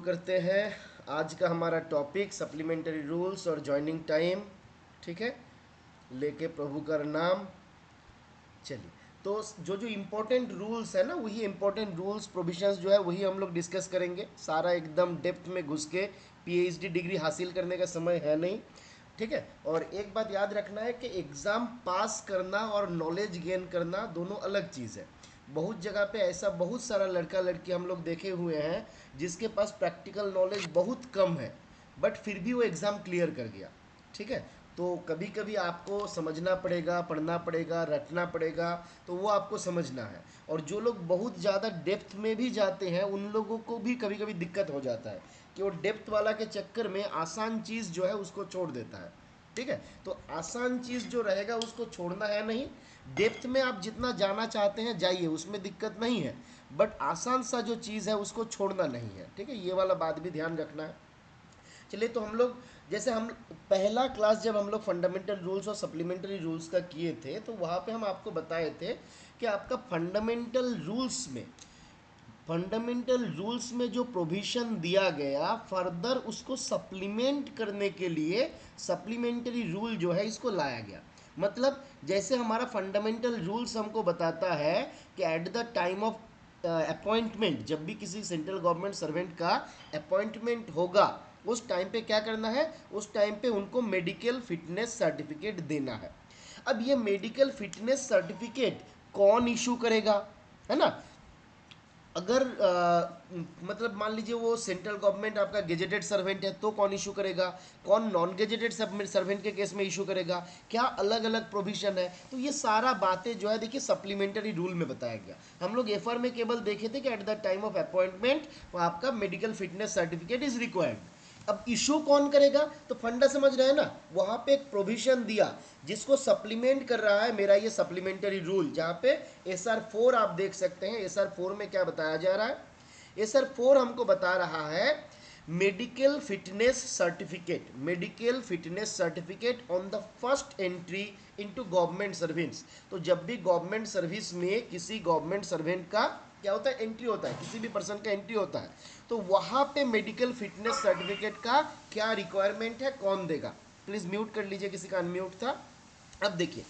करते हैं आज का हमारा टॉपिक सप्लीमेंट्री रूल्स और ज्वाइनिंग टाइम। ठीक है, लेके प्रभु का नाम। चलिए, तो जो जो इम्पोर्टेंट रूल्स है ना, वही इम्पोर्टेंट रूल्स प्रोविजंस जो है वही हम लोग डिस्कस करेंगे। सारा एकदम डेप्थ में घुस के पीएचडी डिग्री हासिल करने का समय है नहीं। ठीक है, और एक बात याद रखना है कि एग्ज़ाम पास करना और नॉलेज गेन करना दोनों अलग चीज़ है। बहुत जगह पे ऐसा बहुत सारा लड़का लड़की हम लोग देखे हुए हैं जिसके पास प्रैक्टिकल नॉलेज बहुत कम है, बट फिर भी वो एग्ज़ाम क्लियर कर गया। ठीक है, तो कभी कभी आपको समझना पड़ेगा, पढ़ना पड़ेगा, रटना पड़ेगा, तो वो आपको समझना है। और जो लोग बहुत ज़्यादा डेप्थ में भी जाते हैं उन लोगों को भी कभी कभी दिक्कत हो जाता है कि वो डेप्थ वाला के चक्कर में आसान चीज़ जो है उसको छोड़ देता है। ठीक है, तो आसान चीज़ जो रहेगा उसको छोड़ना है नहीं। डेप्थ में आप जितना जाना चाहते हैं जाइए, उसमें दिक्कत नहीं है, बट आसान सा जो चीज़ है उसको छोड़ना नहीं है। ठीक है, ये वाला बात भी ध्यान रखना है। चलिए, तो हम लोग जैसे हम पहला क्लास जब हम लोग फंडामेंटल रूल्स और सप्लीमेंट्री रूल्स का किए थे तो वहाँ पे हम आपको बताए थे कि आपका फंडामेंटल रूल्स में जो प्रोविज़न दिया गया फर्दर उसको सप्लीमेंट करने के लिए सप्लीमेंट्री रूल जो है इसको लाया गया। मतलब जैसे हमारा फंडामेंटल रूल्स हमको बताता है कि at the time of appointment, जब भी किसी सेंट्रल गवर्नमेंट सर्वेंट का अपॉइंटमेंट होगा उस टाइम पे क्या करना है, उस टाइम पे उनको मेडिकल फिटनेस सर्टिफिकेट देना है। अब ये मेडिकल फिटनेस सर्टिफिकेट कौन इशू करेगा, है ना? अगर मतलब मान लीजिए वो सेंट्रल गवर्नमेंट आपका गेजेटेड सर्वेंट है तो कौन इशू करेगा, कौन नॉन गेजेटेड सर्वेंट के केस में इशू करेगा, क्या अलग अलग प्रोविजन है, तो ये सारा बातें जो है देखिए सप्लीमेंट्री रूल में बताया गया। हम लोग एफआर में केवल देखे थे कि at the time of appointment आपका medical fitness certificate is required. अब इशू कौन करेगा, तो फंडा समझ रहे हैं ना, वहां पे एक प्रोविजन दिया जिसको सप्लीमेंट कर रहा है मेरा ये सप्लीमेंट्री रूल, जहां पे SR4 आप देख सकते हैं। SR4 में क्या बताया जा रहा है, SR4 हमको बता रहा है medical fitness certificate on the first entry into government service. तो जब भी गवर्नमेंट सर्विस में किसी गवर्नमेंट सर्वेंट का क्या होता है, एंट्री होता है, किसी भी पर्सन का एंट्री होता है, तो वहां पे मेडिकल फिटनेस सर्टिफिकेट का क्या रिक्वायरमेंट है, कौन देगा। प्लीज म्यूट कर लीजिए, किसी का अनम्यूट था। अब देखिए,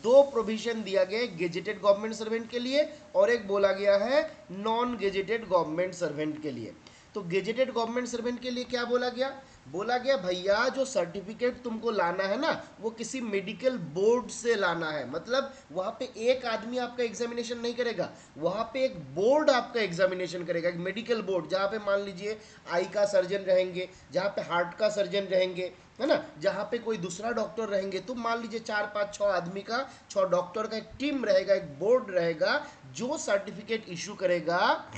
दो प्रोविजन दिया गया, गेजेटेड गवर्नमेंट सर्वेंट के लिए और एक बोला गया है नॉन गेजेटेड गवर्नमेंट सर्वेंट के लिए। तो गेजेटेड गवर्नमेंट सर्वेंट के लिए क्या बोला गया भैया जो सर्टिफिकेट तुमको लाना है ना वो किसी मेडिकल बोर्ड से लाना है। मतलब वहां पे एक आदमी आपका एग्जामिनेशन नहीं करेगा, वहां पे एक बोर्ड आपका एग्जामिनेशन करेगा, एक मेडिकल बोर्ड, जहां पे मान लीजिए आई का सर्जन रहेंगे, जहां पे हार्ट का सर्जन रहेंगे, है ना, जहां पे कोई दूसरा डॉक्टर रहेंगे। तो मान लीजिए 4 5 6 आदमी का, 6 डॉक्टर का एक टीम रहेगा, एक बोर्ड रहेगा जो सर्टिफिकेट इशू करेगा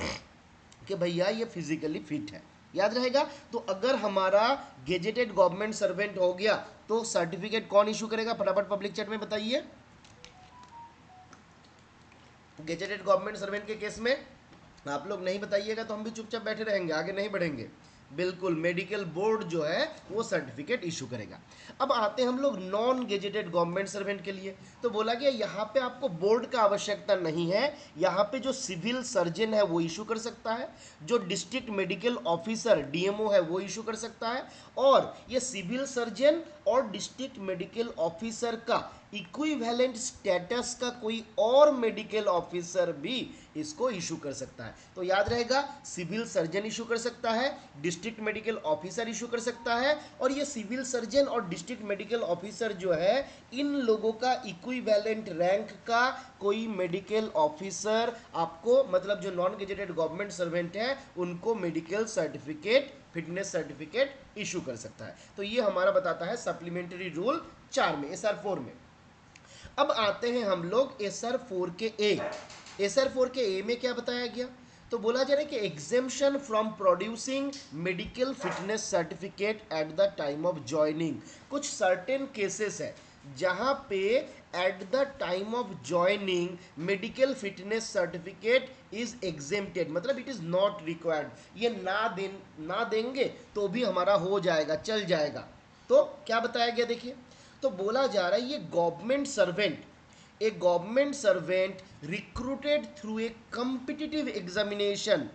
कि भैया ये फिजिकली फिट है। याद रहेगा। तो अगर हमारा गेजेटेड गवर्नमेंट सर्वेंट हो गया तो सर्टिफिकेट कौन इशू करेगा, फटाफट पब्लिक चैट में बताइए। गेजेटेड गवर्नमेंट सर्वेंट के केस में आप लोग नहीं बताइएगा तो हम भी चुपचाप बैठे रहेंगे, आगे नहीं बढ़ेंगे। बिल्कुल, मेडिकल बोर्ड जो है वो सर्टिफिकेट इशू करेगा। अब आते हैं हम लोग नॉन गेजेटेड गवर्नमेंट सर्वेंट के लिए। तो बोला गया यहाँ पे आपको बोर्ड का आवश्यकता नहीं है, यहाँ पे जो सिविल सर्जन है वो इशू कर सकता है, जो डिस्ट्रिक्ट मेडिकल ऑफिसर DMO है वो इशू कर सकता है, और ये सिविल सर्जन और डिस्ट्रिक्ट मेडिकल ऑफिसर का इक्विवेलेंट स्टेटस का कोई और मेडिकल ऑफिसर भी इसको इशू कर सकता है। तो याद रहेगा, सिविल सर्जन इशू कर सकता है, डिस्ट्रिक्ट मेडिकल ऑफिसर इशू कर सकता है, और ये सिविल सर्जन और डिस्ट्रिक्ट मेडिकल ऑफिसर जो है इन लोगों का इक्विवेलेंट रैंक का कोई मेडिकल ऑफिसर आपको, मतलब जो नॉन गेजेटेड गवर्नमेंट सर्वेंट है उनको medical certificate, fitness certificate issue कर सकता है। तो ये हमारा बताता है सप्लीमेंट्री रूल 4 में, SR4 में। अब आते हैं हम लोग SR4 के ए में क्या बताया गया, तो बोला जा रहा है कि exemption from producing medical fitness certificate eight the time of joining. कुछ सर्टेन केसेस है जहां पे eight the time of joining medical fitness certificate is exempted, मतलब इट इज नॉट रिक्वायर्ड। ये ना देंगे तो भी हमारा हो जाएगा, चल जाएगा। तो क्या बताया गया देखिए, तो बोला जा रहा है ये government servant recruited through a competitive examination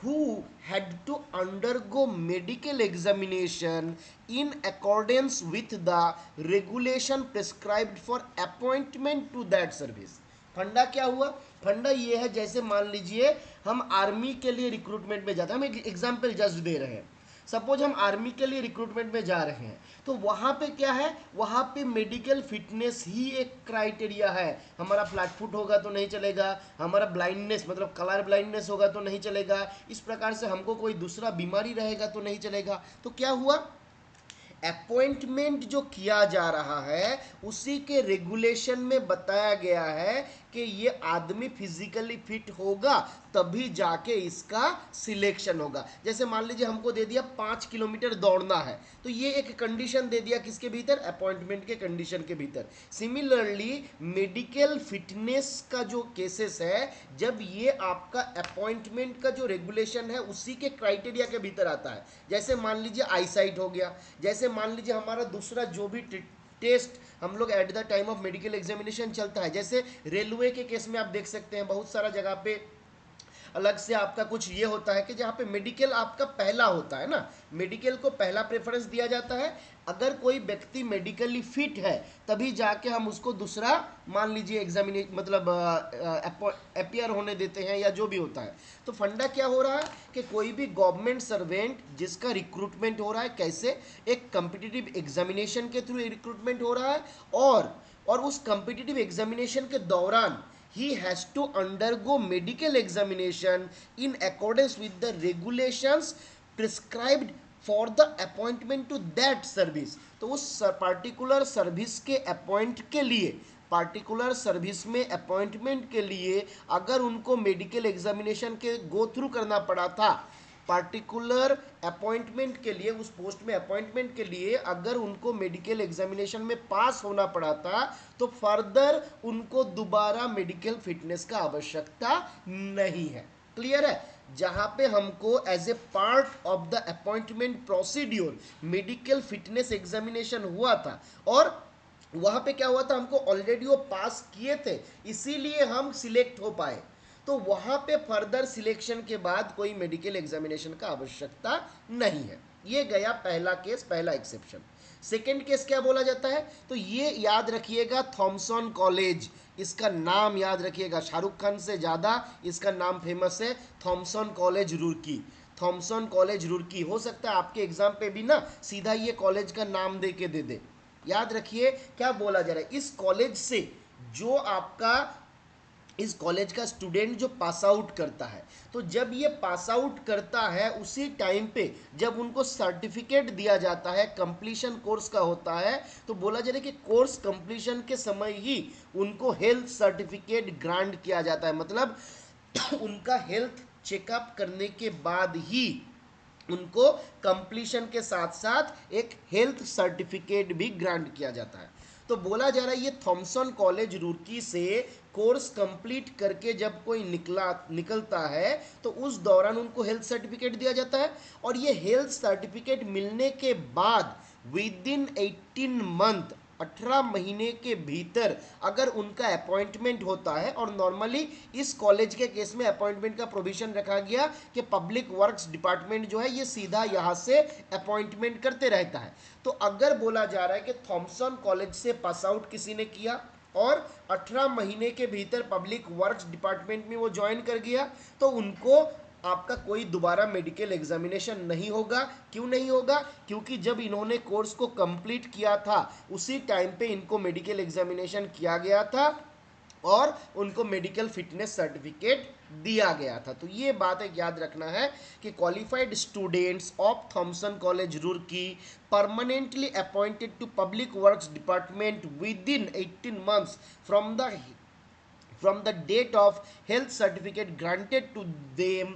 who had to undergo medical examination in accordance with the regulation prescribed for appointment to that service। फंडा क्या हुआ? फंडा ये है, जैसे मान लीजिए हम आर्मी के लिए रिक्रूटमेंट में जाते हैं, हम एक एग्जाम्पल जस्ट दे रहे हैं। सपोज हम आर्मी के लिए रिक्रूटमेंट में जा रहे हैं, तो वहाँ पे क्या है, वहाँ पे मेडिकल फिटनेस ही एक क्राइटेरिया है। हमारा फ्लैट फुट होगा तो नहीं चलेगा, हमारा ब्लाइंडनेस मतलब कलर ब्लाइंडनेस होगा तो नहीं चलेगा, इस प्रकार से हमको कोई दूसरा बीमारी रहेगा तो नहीं चलेगा। तो क्या हुआ, अपॉइंटमेंट जो किया जा रहा है उसी के रेगुलेशन में बताया गया है कि ये आदमी फिजिकली फिट होगा तभी जाके इसका सिलेक्शन होगा। जैसे मान लीजिए हमको दे दिया 5 किलोमीटर दौड़ना है, तो ये एक कंडीशन दे दिया किसके भीतर, अपॉइंटमेंट के कंडीशन के भीतर। सिमिलरली मेडिकल फिटनेस का जो केसेस है, जब ये आपका अपॉइंटमेंट का जो रेगुलेशन है उसी के क्राइटेरिया के भीतर आता है। जैसे मान लीजिए आईसाइट हो गया, जैसे मान लीजिए हमारा दूसरा जो भी टेस्ट हम लोग eight the time of medical examination चलता है, जैसे रेलवे के केस में आप देख सकते हैं बहुत सारा जगह पे अलग से आपका कुछ ये होता है कि जहाँ पे मेडिकल आपका पहला होता है ना, मेडिकल को पहला प्रेफरेंस दिया जाता है। अगर कोई व्यक्ति मेडिकली फिट है तभी जाके हम उसको दूसरा मान लीजिए एग्जामिने मतलब अपियर होने देते हैं या जो भी होता है। तो फंडा क्या हो रहा है कि कोई भी गवर्नमेंट सर्वेंट जिसका रिक्रूटमेंट हो रहा है, कैसे, एक कम्पिटिटिव एग्जामिनेशन के थ्रू रिक्रूटमेंट हो रहा है, और उस कम्पिटिटिव एग्जामिनेशन के दौरान he has to undergo medical examination in accordance with the regulations prescribed for the appointment to that service। तो उस पर्टिकुलर सर्विस के अपॉइंट के लिए, पार्टिकुलर सर्विस में अपॉइंटमेंट के लिए अगर उनको मेडिकल एग्जामिनेशन के गो थ्रू करना पड़ा था, पार्टिकुलर अपॉइंटमेंट के लिए, उस पोस्ट में अपॉइंटमेंट के लिए अगर उनको मेडिकल एग्जामिनेशन में पास होना पड़ा था, तो फर्दर उनको दोबारा मेडिकल फिटनेस का आवश्यकता नहीं है। क्लियर है? जहां पे हमको as a part of the appointment procedure medical fitness examination हुआ था, और वहां पे क्या हुआ था, हमको ऑलरेडी वो पास किए थे, इसीलिए हम सिलेक्ट हो पाए, तो वहां पे फर्दर सिलेक्शन के बाद कोई मेडिकल एग्जामिनेशन का आवश्यकता नहीं है। ये गया पहला केस, पहला एक्सेप्शन। सेकेंड केस क्या बोला जाता है, तो ये याद रखिएगा, थॉमसन कॉलेज, इसका नाम याद रखिएगा, शाहरुख खान से ज़्यादा इसका नाम फेमस है, Thomson College Roorkee. Thomson College Roorkee, हो सकता है आपके एग्जाम पे भी ना सीधा ये कॉलेज का नाम दे के दे दे। याद रखिए क्या बोला जा रहा है, इस कॉलेज से जो आपका, इस कॉलेज का स्टूडेंट जो पास आउट करता है, तो जब ये पास आउट करता है उसी टाइम पे जब उनको सर्टिफिकेट दिया जाता है, कंप्लीशन कोर्स का होता है, तो बोला जा रहा है कि कोर्स कंप्लीशन के समय ही उनको हेल्थ सर्टिफिकेट ग्रांट किया जाता है। मतलब उनका हेल्थ चेकअप करने के बाद ही उनको कंप्लीशन के साथ साथ एक हेल्थ सर्टिफिकेट भी ग्रांट किया जाता है। तो बोला जा रहा है ये थॉमसन कॉलेज रुड़की से कोर्स कंप्लीट करके जब कोई निकलता है तो उस दौरान उनको हेल्थ सर्टिफिकेट दिया जाता है, और ये हेल्थ सर्टिफिकेट मिलने के बाद विद इन 18 मंथ, 18 महीने के भीतर अगर उनका अपॉइंटमेंट होता है, और नॉर्मली इस कॉलेज के केस में अपॉइंटमेंट का प्रोविजन रखा गया कि पब्लिक वर्क्स डिपार्टमेंट जो है ये सीधा यहाँ से अपॉइंटमेंट करते रहता है। तो अगर बोला जा रहा है कि थॉमसन कॉलेज से पास आउट किसी ने किया और 18 महीने के भीतर पब्लिक वर्क्स डिपार्टमेंट में वो ज्वाइन कर गया, तो उनको आपका कोई दोबारा मेडिकल एग्जामिनेशन नहीं होगा। क्यों नहीं होगा? क्योंकि जब इन्होंने कोर्स को कंप्लीट किया था उसी टाइम पे इनको मेडिकल एग्जामिनेशन किया गया था और उनको मेडिकल फिटनेस सर्टिफिकेट दिया गया था। तो ये बात एक याद रखना है कि qualified students of Thomson College Roorkee permanently appointed to public works department within 18 months from the date of health certificate granted to them,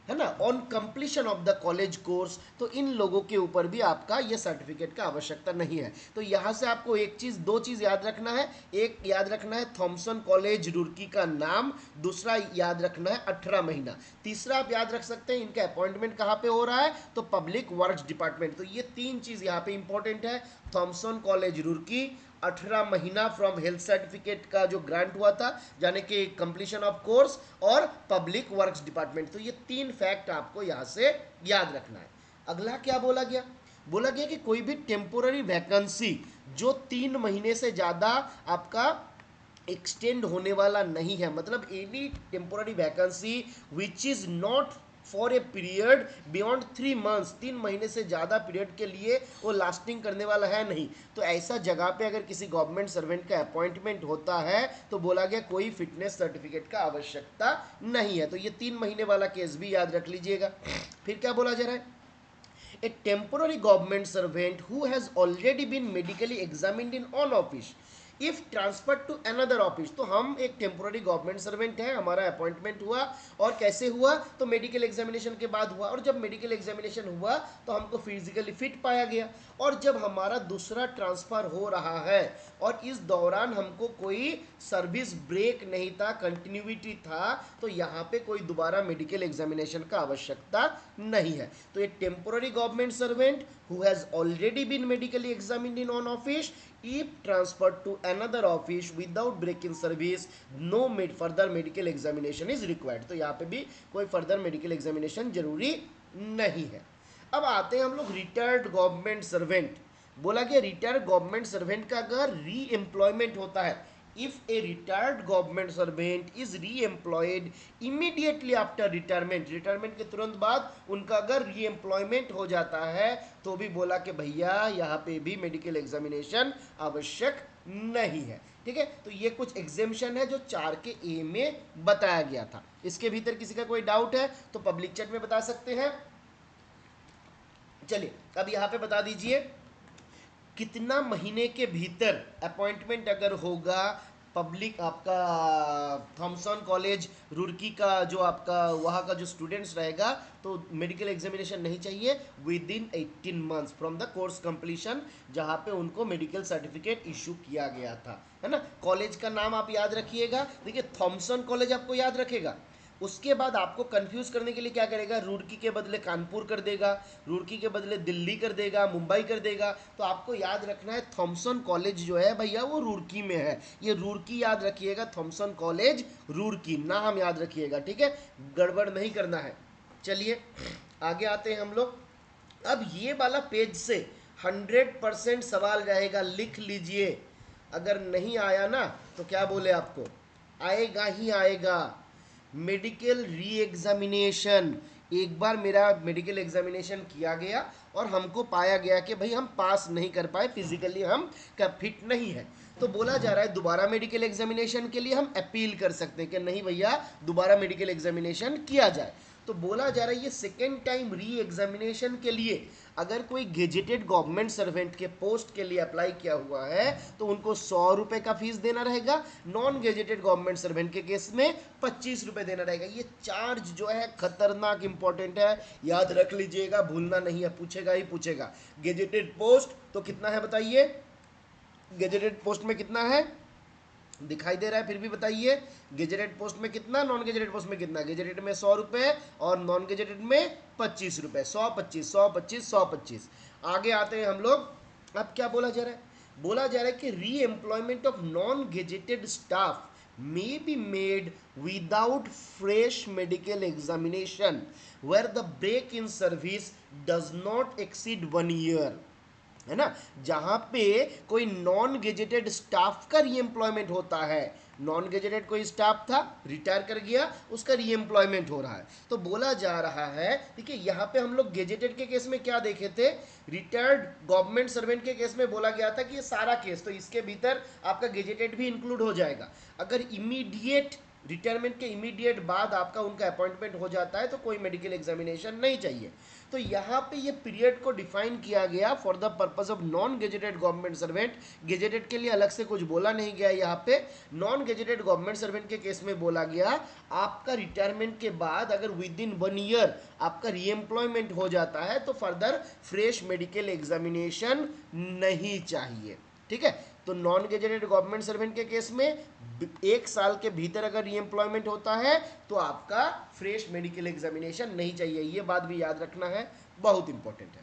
है ना, on completion of the college course, तो इन लोगों के ऊपर भी आपका ये सर्टिफिकेट का आवश्यकता नहीं है। तो यहाँ से आपको एक चीज़, दो चीज़ याद रखना है। एक याद रखना है थॉमसन कॉलेज रुड़की का नाम, दूसरा याद रखना है 18 महीना, तीसरा आप याद रख सकते हैं इनका अपॉइंटमेंट कहाँ पे हो रहा है, तो पब्लिक वर्क्स डिपार्टमेंट। तो ये तीन चीज़ यहाँ पे इंपॉर्टेंट है, थॉमसन कॉलेज रुड़की, 18 महीना फ्रॉम हेल्थ सर्टिफिकेट का जो ग्रांट हुआ था, यानी कि कंप्लीशन ऑफ कोर्स, और पब्लिक वर्क्स डिपार्टमेंट। तो ये 3 फैक्ट आपको यहां से याद रखना है। अगला क्या बोला गया? बोला गया कि कोई भी टेम्पोररी वैकेंसी जो 3 महीने से ज़्यादा आपका एक्सटेंड होने वाला नहीं है, मतलब any temporary vacancy which is not for a period beyond 3 months, 3 महीने से ज़्यादा पीरियड के लिए वो लास्टिंग करने वाला है नहीं, तो ऐसा जगह पे अगर किसी गवर्नमेंट सर्वेंट का अपॉइंटमेंट होता है तो बोला गया कोई फिटनेस सर्टिफिकेट का आवश्यकता नहीं है। तो ये 3 महीने वाला केस भी याद रख लीजिएगा। फिर क्या बोला जा रहा है? A temporary government servant who has already been medically examined in on office if transferred to another office। तो हम एक टेम्पोररी गवर्नमेंट सर्वेंट है, हमारा अपॉइंटमेंट हुआ, और कैसे हुआ? तो मेडिकल एग्जामिनेशन के बाद हुआ, और जब मेडिकल एग्जामिनेशन हुआ तो हमको फिजिकली फिट पाया गया, और जब हमारा दूसरा ट्रांसफर हो रहा है और इस दौरान हमको कोई सर्विस ब्रेक नहीं था, कंटिन्यूटी था, तो यहाँ पे कोई दोबारा मेडिकल एग्जामिनेशन का आवश्यकता नहीं है। तो ये temporary government servant who has already been medically examined in on office if transferred to another office without break in service no further medical examination is required। तो यहाँ पे भी कोई फर्दर मेडिकल एग्जामिनेशन जरूरी नहीं है। अब आते हैं हम लोग रिटायर्ड गवर्नमेंट सर्वेंट। बोला गया रिटायर्ड गवर्नमेंट सर्वेंट का अगर री एम्प्लॉयमेंट होता है, if a retired government servant is re-employed immediately after retirement, retirement के तुरंत बाद उनका अगर री एम्प्लॉयमेंट हो जाता है, तो भी बोला कि भैया यहाँ पे भी मेडिकल एग्जामिनेशन आवश्यक नहीं है। ठीक है, तो ये कुछ एग्जेम्पशन है जो 4 के ए में बताया गया था। इसके भीतर किसी का कोई डाउट है तो पब्लिक चैट में बता सकते हैं। चलिए अब यहाँ पे बता दीजिए कितना महीने के भीतर अपॉइंटमेंट अगर होगा पब्लिक आपका थॉमसन कॉलेज रुड़की का जो आपका वहाँ का जो स्टूडेंट्स रहेगा, तो मेडिकल एग्जामिनेशन नहीं चाहिए with in 18 months from the course completion, जहाँ पे उनको मेडिकल सर्टिफिकेट इशू किया गया था, है ना। कॉलेज का नाम आप याद रखिएगा, देखिए थॉमसन कॉलेज आपको याद रखेगा, उसके बाद आपको कंफ्यूज करने के लिए क्या करेगा, रुड़की के बदले कानपुर कर देगा, रुड़की के बदले दिल्ली कर देगा, मुंबई कर देगा। तो आपको याद रखना है थॉमसन कॉलेज जो है भैया वो रुड़की में है, ये रुड़की याद रखिएगा, थॉमसन कॉलेज रुड़की नाम याद रखिएगा, ठीक है, गड़बड़ नहीं करना है। चलिए आगे आते हैं हम लोग। अब ये वाला पेज से 100% सवाल रहेगा, लिख लीजिए। अगर नहीं आया ना तो क्या बोले आपको, आएगा ही आएगा। मेडिकल री एग्जामिनेशन, एक बार मेरा मेडिकल एग्जामिनेशन किया गया और हमको पाया गया कि भाई हम पास नहीं कर पाए, फिजिकली हम फिट नहीं है, तो बोला जा रहा है दोबारा मेडिकल एग्जामिनेशन के लिए हम अपील कर सकते हैं कि नहीं भैया दोबारा मेडिकल एग्जामिनेशन किया जाए। तो बोला जा रहा है ये सेकेंड टाइम री एग्जामिनेशन के लिए अगर कोई गेजेटेड गवर्नमेंट सर्वेंट के पोस्ट के लिए अप्लाई किया हुआ है तो उनको 100 रुपये का फीस देना रहेगा, नॉन गेजेटेड गवर्नमेंट सर्वेंट के केस में 25 रुपये देना रहेगा। ये चार्ज जो है खतरनाक इंपॉर्टेंट है, याद रख लीजिएगा, भूलना नहीं है, पूछेगा ही पूछेगा। गेजेटेड पोस्ट तो कितना है बताइए, गेजेटेड पोस्ट में कितना है दिखाई दे रहा है, फिर भी बताइए गेजेटेड पोस्ट में कितना, नॉन गेजेटेड पोस्ट में कितना। गेजेटेड में 100 रुपये और नॉन गेजेटेड में 25 रुपये, 100 25 100 25 100 25। आगे आते हैं हम लोग। अब क्या बोला जा रहा है, बोला जा रहा है कि री employment of non gazetted staff may be made without fresh medical examination where the break in service does not exceed 1 year, है ना। जहां पे कोई नॉन गेजेटेड स्टाफ का रीएम्प्लॉयमेंट होता है, नॉन गेजेटेड कोई स्टाफ था रिटायर कर गया, उसका रीएम्प्लॉयमेंट हो रहा है, तो बोला जा रहा है देखिए यहाँ पे हम लोग गेजेटेड के केस में क्या देखे थे, रिटायर्ड गवर्नमेंट सर्वेंट के केस में बोला गया था कि ये सारा केस, तो इसके भीतर आपका गेजेटेड भी इंक्लूड हो जाएगा। अगर इमीडिएट रिटायरमेंट के इमीडिएट बाद आपका उनका अपॉइंटमेंट हो जाता है तो कोई मेडिकल एग्जामिनेशन नहीं चाहिए। तो यहाँ पे ये पीरियड को डिफाइन किया गया for the purpose of non gazetted government servant, gazetted के लिए अलग से कुछ बोला नहीं गया यहाँ पे। नॉन गेजेटेड गवर्नमेंट सर्वेंट के केस में बोला गया आपका रिटायरमेंट के बाद अगर विद इन 1 ईयर आपका रीएम्प्लॉयमेंट हो जाता है तो फर्दर फ्रेश मेडिकल एग्जामिनेशन नहीं चाहिए, ठीक है। तो नॉन गेजेटेड गवर्नमेंट सर्वेंट के केस में 1 साल के भीतर अगर रीएम्प्लॉयमेंट होता है तो आपका फ्रेश मेडिकल एग्जामिनेशन नहीं चाहिए, ये बात भी याद रखना है, बहुत इंपॉर्टेंट है।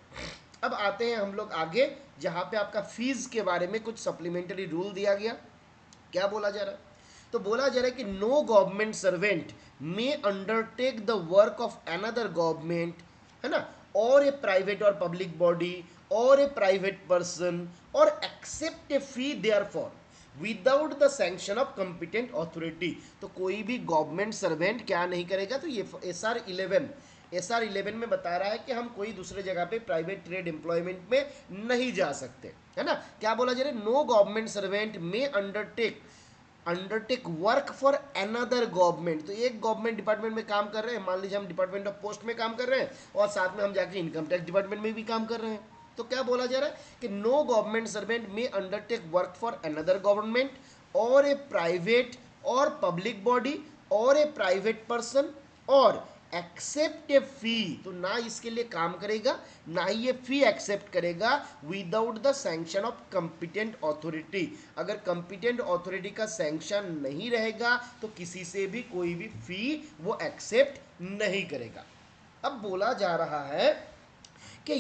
अब आते हैं हम लोग आगे, जहां पे आपका फीस के बारे में कुछ सप्लीमेंट्री रूल दिया गया। क्या बोला जा रहा है? तो बोला जा रहा है कि no government servant may undertake the work of another government, है ना, और a private or public body or a private person or accept a fee there for without the sanction of competent authority. तो कोई भी government servant क्या नहीं करेगा, तो ये एस आर 11 में बता रहा है कि हम कोई दूसरे जगह पे प्राइवेट ट्रेड एम्प्लॉयमेंट में नहीं जा सकते, है ना। क्या बोला जा रहा है? नो गवर्नमेंट सर्वेंट में undertake work for another government. तो एक गवर्नमेंट डिपार्टमेंट में काम कर रहे हैं, मान लीजिए हम डिपार्टमेंट ऑफ पोस्ट में काम कर रहे हैं और साथ में हम जाके इनकम टैक्स डिपार्टमेंट में भी काम कर रहे हैं। तो क्या बोला जा रहा है कि नो गवर्नमेंट सर्वेंट में undertake work for another government और a private or public body or a private person or accept a फी। तो ना इसके लिए काम करेगा, ना ही ये फी एक्सेप्ट करेगा without the sanction of competent authority. अगर कंपिटेंट अथॉरिटी का सैंक्शन नहीं रहेगा तो किसी से भी कोई भी फी वो एक्सेप्ट नहीं करेगा। अब बोला जा रहा है कि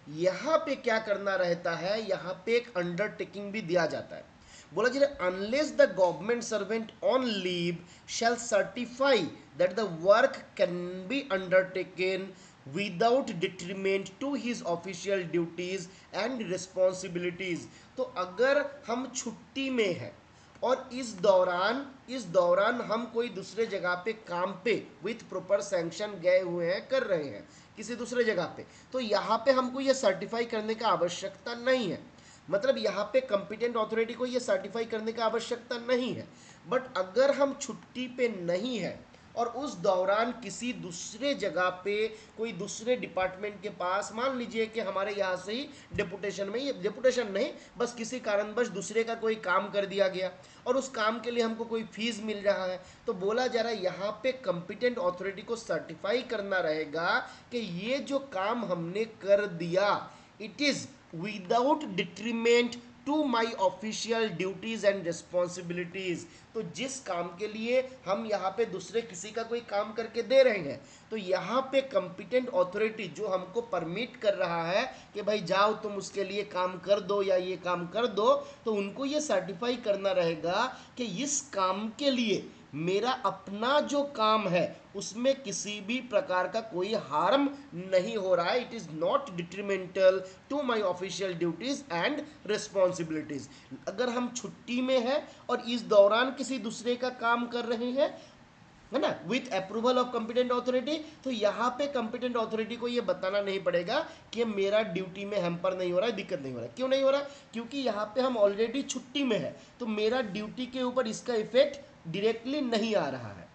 यहाँ पे क्या करना रहता है, यहाँ पे एक अंडरटेकिंग भी दिया जाता है। बोला जी, unless the government servant on leave shall certify that the work can be undertaken without detriment to his official duties and responsibilities. तो अगर हम छुट्टी में हैं और इस दौरान हम कोई दूसरे जगह पे काम पे विथ प्रॉपर सैंक्शन गए हुए हैं, कर रहे हैं किसी दूसरे जगह पे, तो यहाँ पे हमको ये सर्टिफाई करने का आवश्यकता नहीं है। मतलब यहाँ पे कंपिटेंट अथॉरिटी को ये सर्टिफाई करने का आवश्यकता नहीं है। बट अगर हम छुट्टी पे नहीं है और उस दौरान किसी दूसरे जगह पे कोई दूसरे डिपार्टमेंट के पास, मान लीजिए कि हमारे यहाँ से ही डेपुटेशन में, ये डेपुटेशन नहीं, बस किसी कारणवश दूसरे का कोई काम कर दिया गया और उस काम के लिए हमको कोई फीस मिल रहा है, तो बोला जा रहा है यहाँ पे कंपिटेंट अथॉरिटी को सर्टिफाई करना रहेगा कि ये जो काम हमने कर दिया it is without detriment to my official duties and responsibilities. तो जिस काम के लिए हम यहाँ पे दूसरे किसी का कोई काम करके दे रहे हैं, तो यहाँ पे कंपिटेंट अथॉरिटी जो हमको परमिट कर रहा है कि भाई जाओ तुम उसके लिए काम कर दो या ये काम कर दो, तो उनको ये सर्टिफाई करना रहेगा कि इस काम के लिए मेरा अपना जो काम है उसमें किसी भी प्रकार का कोई हार्म नहीं हो रहा है, it is not detrimental to my official duties and responsibilities. अगर हम छुट्टी में हैं और इस दौरान किसी दूसरे का काम कर रहे हैं, है ना, with approval of competent authority, तो यहाँ पे कंपिटेंट अथॉरिटी को ये बताना नहीं पड़ेगा कि मेरा ड्यूटी में हैम्पर नहीं हो रहा है, दिक्कत नहीं हो रहा है। क्यों नहीं हो रहा है? क्योंकि यहाँ पे हम ऑलरेडी छुट्टी में है, तो मेरा ड्यूटी के ऊपर इसका इफेक्ट डायरेक्टली नहीं आ रहा है।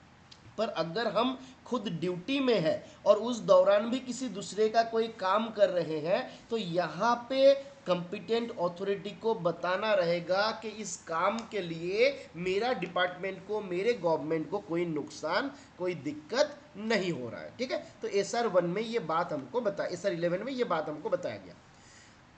पर अगर हम खुद ड्यूटी में है और उस दौरान भी किसी दूसरे का कोई काम कर रहे हैं, तो यहाँ पे कंपिटेंट अथॉरिटी को बताना रहेगा कि इस काम के लिए मेरा डिपार्टमेंट को, मेरे गवर्नमेंट को कोई नुकसान, कोई दिक्कत नहीं हो रहा है। ठीक है, तो SR 1 में ये बात हमको SR 11 में ये बात हमको बताया गया।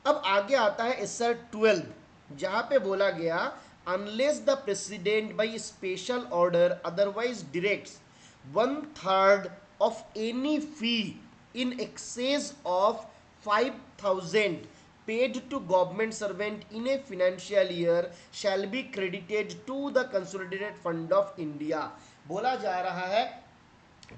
अब आगे आता है SR 12, जहां पे बोला गया unless the president by special order otherwise directs 1/3 of any fee in excess of 5,000 paid to government servant in a financial year shall be credited to the consolidated fund of India। बोला जा रहा है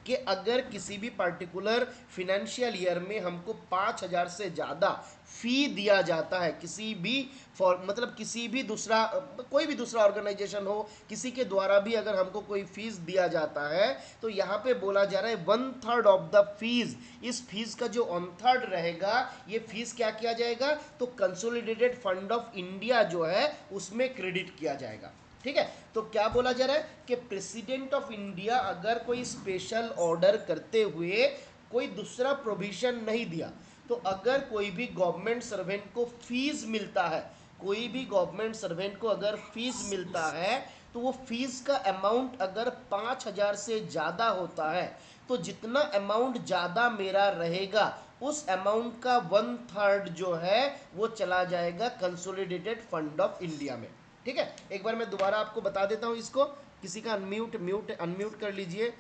कि अगर किसी भी particular financial year में हमको 5,000 से ज़्यादा फी दिया जाता है, किसी भी मतलब किसी भी दूसरा, कोई भी दूसरा ऑर्गेनाइजेशन हो, किसी के द्वारा भी अगर हमको कोई फीस दिया जाता है, तो यहाँ पे बोला जा रहा है 1/3 ऑफ द फीस, इस फीस का जो 1/3 रहेगा, ये फीस क्या किया जाएगा, तो कंसोलिडेटेड फंड ऑफ इंडिया जो है उसमें क्रेडिट किया जाएगा। ठीक है, तो क्या बोला जा रहा है कि प्रेसिडेंट ऑफ इंडिया अगर कोई स्पेशल ऑर्डर करते हुए कोई दूसरा प्रोविजन नहीं दिया, तो अगर कोई भी गवर्नमेंट सर्वेंट को फीस मिलता है, कोई भी गवर्नमेंट सर्वेंट को अगर फीस मिलता है, तो वो फीस का अमाउंट अगर 5,000 से ज़्यादा होता है, तो जितना अमाउंट ज़्यादा मेरा रहेगा उस अमाउंट का 1/3 जो है वो चला जाएगा कंसोलिडेटेड फंड ऑफ इंडिया में। ठीक है, एक बार मैं दोबारा आपको बता देता हूं इसको। किसी का अनम्यूट कर लीजिए।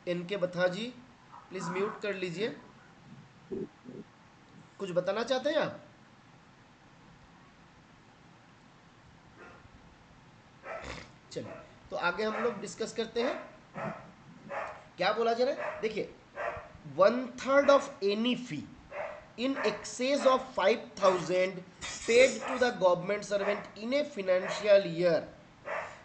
इनके बथा जी प्लीज म्यूट कर लीजिए। कुछ बताना चाहते हैं आप? चलिए, तो आगे हम लोग डिस्कस करते हैं। क्या बोला जा रहा है, देखिए, 1/3 of any fee in excess of 5,000 paid to the government servant in a financial year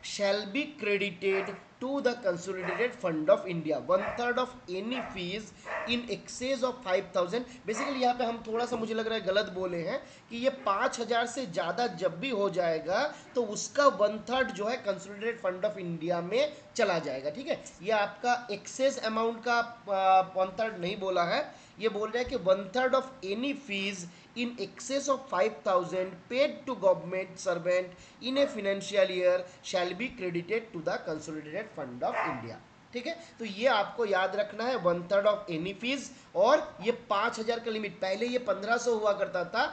shall be credited to the consolidated fund of India. 1/3 of any fees in excess of 5,000। Basically यहाँ पे हम थोड़ा सा, मुझे लग रहा है गलत बोले हैं कि ये 5,000 से ज़्यादा जब भी हो जाएगा तो उसका 1/3 जो है कंसोलिडेटेड फंड ऑफ इंडिया में चला जाएगा। ठीक है, ये आपका एक्सेस अमाउंट का 1/3 नहीं बोला है, ये बोल रहा है कि 1/3 of any fees in excess of 5,000 paid to government servant in a financial year shall be credited to the consolidated fund of India। ठीक है, तो ये आपको याद रखना है, 1/3 ऑफ एनी फीस, और ये 5,000 का लिमिट। पहले ये 1,500 हुआ करता था,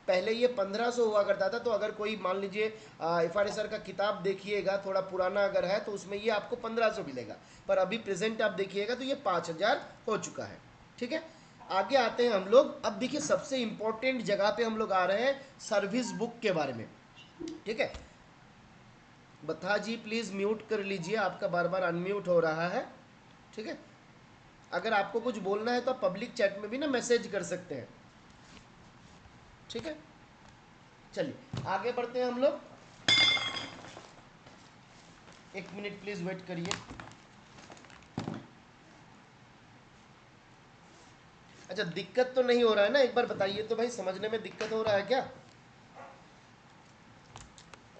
पहले ये 1,500 हुआ करता था। तो अगर कोई मान लीजिए FRA सर का किताब देखिएगा, थोड़ा पुराना अगर है तो उसमें ये आपको 1,500 मिलेगा, पर अभी प्रेजेंट आप देखिएगा तो ये 5,000 हो चुका है। ठीक है, आगे आते हैं हम लोग। अब देखिए, सबसे इंपॉर्टेंट जगह पे हम लोग आ रहे हैं, सर्विस बुक के बारे में। ठीक है, बता जी प्लीज म्यूट कर लीजिए, आपका बार बार अनम्यूट हो रहा है। ठीक है, अगर आपको कुछ बोलना है तो आप पब्लिक चैट में भी ना मैसेज कर सकते हैं। ठीक है, चलिए आगे बढ़ते हैं हम लोग। एक मिनट प्लीज वेट करिए। अच्छा, दिक्कत तो नहीं हो रहा है ना, एक बार बताइए तो भाई, समझने में दिक्कत हो रहा है क्या?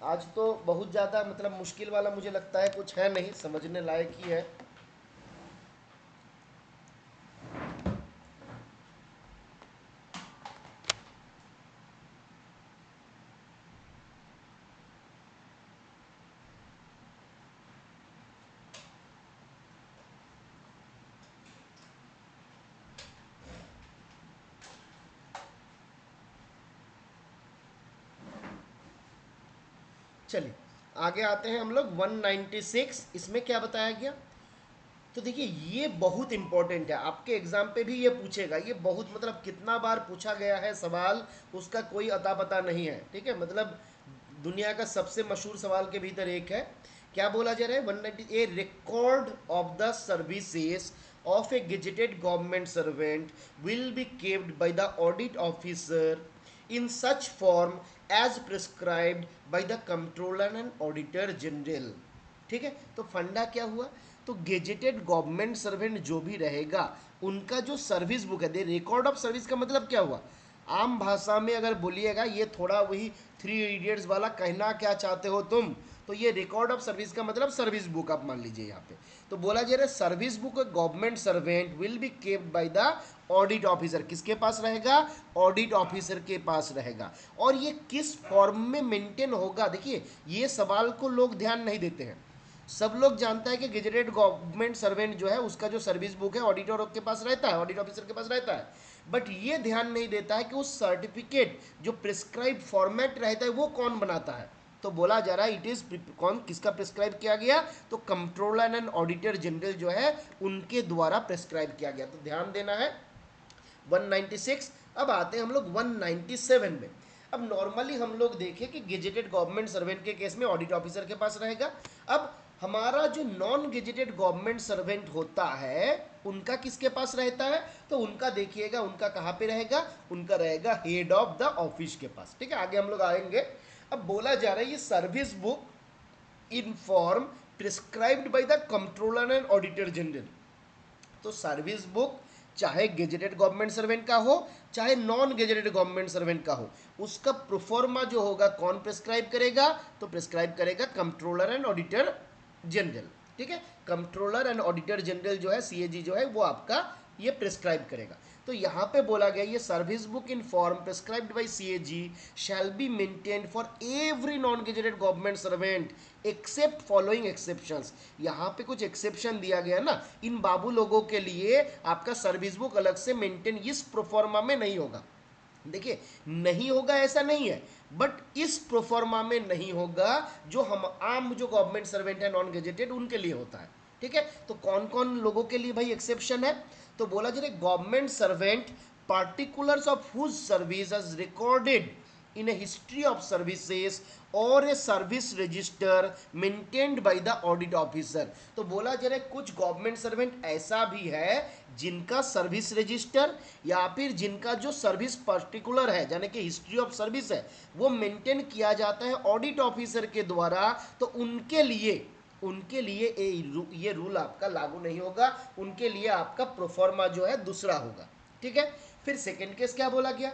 आज तो बहुत ज़्यादा मतलब मुश्किल वाला मुझे लगता है कुछ है नहीं, समझने लायक ही है। चलिए आगे आते हैं हम लोग 196। इसमें क्या बताया गया, तो देखिए ये बहुत इंपॉर्टेंट है, आपके एग्जाम पे भी ये पूछेगा। ये बहुत मतलब कितना बार पूछा गया है सवाल, उसका कोई अता पता नहीं है। ठीक है, मतलब दुनिया का सबसे मशहूर सवाल के भीतर एक है। क्या बोला जा रहा है, 190, a record of the services of a gazetted government servant will be kept by the audit officer in such form as prescribed by the comptroller and auditor general। ठीक है, तो फंडा क्या हुआ, तो गेजेटेड गवर्नमेंट सर्वेंट जो भी रहेगा उनका जो सर्विस बुक है, दे रिकॉर्ड ऑफ सर्विस का मतलब क्या हुआ, आम भाषा में अगर बोलिएगा, ये थोड़ा वही 3 इडियट्स वाला कहना क्या चाहते हो तुम, तो ये रिकॉर्ड ऑफ सर्विस का मतलब सर्विस बुक आप मान लीजिए यहाँ पे। तो बोला जा रहा है service book government servant will be kept by the audit officer. किसके पास रहेगा, ऑडिट ऑफिसर के पास रहेगा। और ये किस फॉर्म में मेंटेन होगा, देखिए ये सवाल को लोग ध्यान नहीं देते हैं। सब लोग जानता है कि गेजेटेड गवर्नमेंट सर्वेंट जो है उसका जो सर्विस बुक है ऑडिटर के पास रहता है, ऑडिट ऑफिसर के पास रहता है, बट ये ध्यान नहीं देता है कि उस सर्टिफिकेट जो प्रिस्क्राइब फॉर्मेट रहता है वो कौन बनाता है। तो बोला जा रहा है इट इज कौन, किसका प्रिस्क्राइब किया गया, तो कंट्रोलर एंड ऑडिटर जनरल जो है उनके द्वारा प्रिस्क्राइब किया गया। तो ध्यान देना है 196। अब आते हैं हम लोग 197 में। अब नॉर्मली हम लोग देखें कि गेजेटेड गवर्नमेंट सर्वेंट के केस में ऑडिट ऑफिसर के पास रहेगा। अब हमारा जो नॉन गेजेटेड गवर्नमेंट सर्वेंट होता है उनका किसके पास रहता है, तो उनका देखिएगा, उनका कहाँ पे रहेगा, उनका रहेगा हेड ऑफ द ऑफिस के पास। ठीक है, आगे हम लोग आएंगे। अब बोला जा रहा है ये service book in form prescribed by the controller and auditor general. तो सर्विस बुक चाहे गेजेटेड गवर्नमेंट सर्वेंट का हो चाहे नॉन गेजेटेड गवर्नमेंट सर्वेंट का हो, उसका प्रोफॉर्मा जो होगा कौन प्रिस्क्राइब करेगा, तो प्रिस्क्राइब करेगा कंट्रोलर एंड ऑडिटर जनरल। ठीक है, कंट्रोलर एंड ऑडिटर जनरल जो है CAG जो है वो आपका ये प्रिस्क्राइब करेगा। तो यहाँ पे बोला गया ये service book in form prescribed by CAG shall be maintained for every non gazetted government servant except following exceptions. यहाँ पे कुछ एक्सेप्शन दिया गया ना, इन बाबू लोगों के लिए आपका सर्विस बुक अलग से मेंटेन इस प्रोफॉर्मा में नहीं होगा। देखिए नहीं होगा ऐसा नहीं है, बट इस प्रोफॉर्मा में नहीं होगा जो हम आम जो गवर्नमेंट सर्वेंट है नॉन गेजेटेड उनके लिए होता है। ठीक है, तो कौन कौन लोगों के लिए भाई एक्सेप्शन है, तो बोला जा रहा है government servant particulars of whose service is recorded in a history of services or a service register maintained by the audit officer। तो बोला जा रहा है कुछ गवर्नमेंट सर्वेंट ऐसा भी है जिनका सर्विस रजिस्टर या फिर जिनका जो सर्विस पर्टिकुलर है यानी कि हिस्ट्री ऑफ सर्विस है वो मेंटेन किया जाता है ऑडिट ऑफिसर के द्वारा। तो उनके लिए ये रूल आपका लागू नहीं होगा, उनके लिए आपका प्रोफॉर्मा जो है दूसरा होगा। ठीक है, फिर सेकेंड केस क्या बोला गया?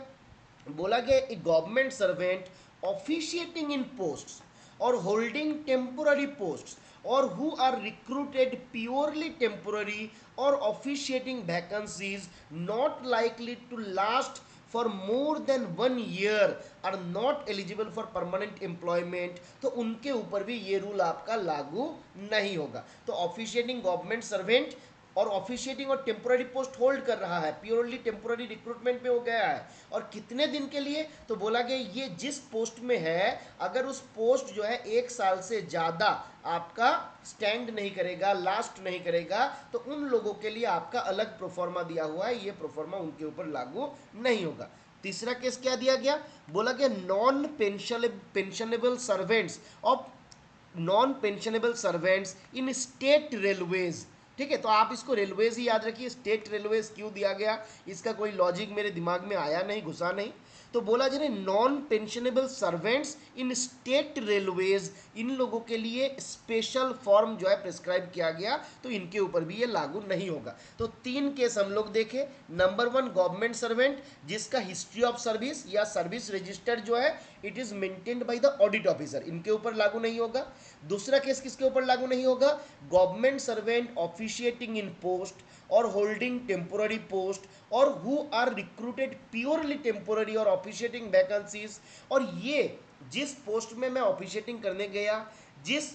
बोला गया a government servant officiating in posts or holding temporary posts or who are recruited purely temporary or officiating vacancies not likely to last for more than 1 year are not eligible for permanent employment। तो उनके ऊपर भी ये rule आपका लागू नहीं होगा। तो ऑफिशिएटिंग गवर्नमेंट सर्वेंट और ऑफिशिएटिंग और टेम्पोररी पोस्ट होल्ड कर रहा है, प्योरली टेम्पोररी रिक्रूटमेंट पे हो गया है, और कितने दिन के लिए? तो बोला गया ये जिस पोस्ट में है अगर उस पोस्ट जो है 1 साल से ज़्यादा आपका स्टैंड नहीं करेगा, लास्ट नहीं करेगा, तो उन लोगों के लिए आपका अलग प्रोफॉर्मा दिया हुआ है, ये प्रोफॉर्मा उनके ऊपर लागू नहीं होगा। तीसरा केस क्या दिया गया? बोला गया non pensionable servants of non pensionable servants in state railways. ठीक है, तो आप इसको रेलवेज ही याद रखिए। स्टेट रेलवेज क्यों दिया गया, इसका कोई लॉजिक मेरे दिमाग में आया नहीं, घुसा नहीं। तो बोला जा रहा है non pensionable servants in state railways, इन लोगों के लिए स्पेशल फॉर्म जो है प्रिस्क्राइब किया गया, तो इनके ऊपर भी ये लागू नहीं होगा। तो 3 केस हम लोग देखे। नंबर 1 गवर्नमेंट सर्वेंट जिसका हिस्ट्री ऑफ सर्विस या सर्विस रजिस्टर जो है it is maintained by the audit officer, इनके ऊपर लागू नहीं होगा। दूसरा केस किसके ऊपर लागू नहीं होगा? Government servant officiating in post or holding temporary post or who are recruited purely temporary or officiating vacancies. और ये जिस पोस्ट में मैं ऑफिशिएटिंग करने गया, जिस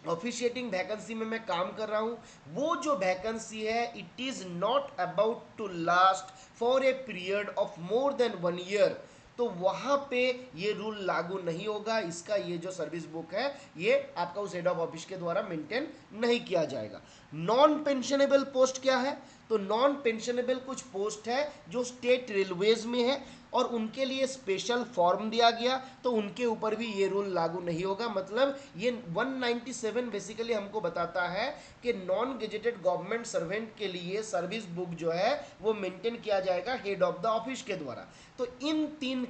ऑफिशिएटिंग वैकेंसी में मैं काम कर रहा हूं, वो जो वैकेंसी है it is not about to last for a period of more than 1 year, तो वहां पे ये रूल लागू नहीं होगा। इसका ये जो सर्विस बुक है ये आपका उस हेड ऑफ ऑफिस के द्वारा मेंटेन नहीं किया जाएगा। नॉन पेंशनेबल पोस्ट क्या है? तो नॉन पेंशनेबल कुछ पोस्ट है जो स्टेट रेलवेज में है और उनके लिए स्पेशल फॉर्म दिया गया, तो उनके ऊपर भी ये रूल लागू नहीं होगा। मतलब ये 197 बेसिकली हमको बताता है कि नॉन गेजेटेड गवर्नमेंट सर्वेंट के लिए सर्विस बुक जो है वो मेंटेन किया जाएगा हेड ऑफ द ऑफिस के द्वारा। तो इन 3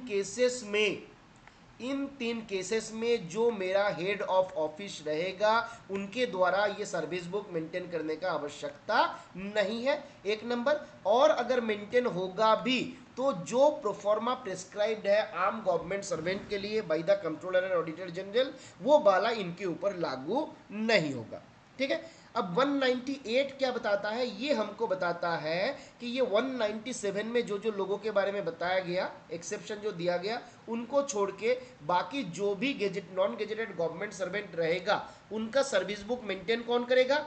केसेस में जो मेरा हेड ऑफ ऑफिस रहेगा उनके द्वारा ये सर्विस बुक मेंटेन करने का आवश्यकता नहीं है, 1 नंबर। और अगर मेंटेन होगा भी तो जो प्रोफॉर्मा प्रिस्क्राइब्ड है आम गवर्नमेंट सर्वेंट के लिए by the controller and auditor general, वो वाला इनके ऊपर लागू नहीं होगा। ठीक है, अब 198 क्या बताता है? ये हमको बताता है कि ये 197 में जो जो लोगों के बारे में बताया गया, एक्सेप्शन जो दिया गया, उनको छोड़ के बाकी जो भी नॉन गेजेटेड गवर्नमेंट सर्वेंट रहेगा उनका सर्विस बुक मेंटेन कौन करेगा?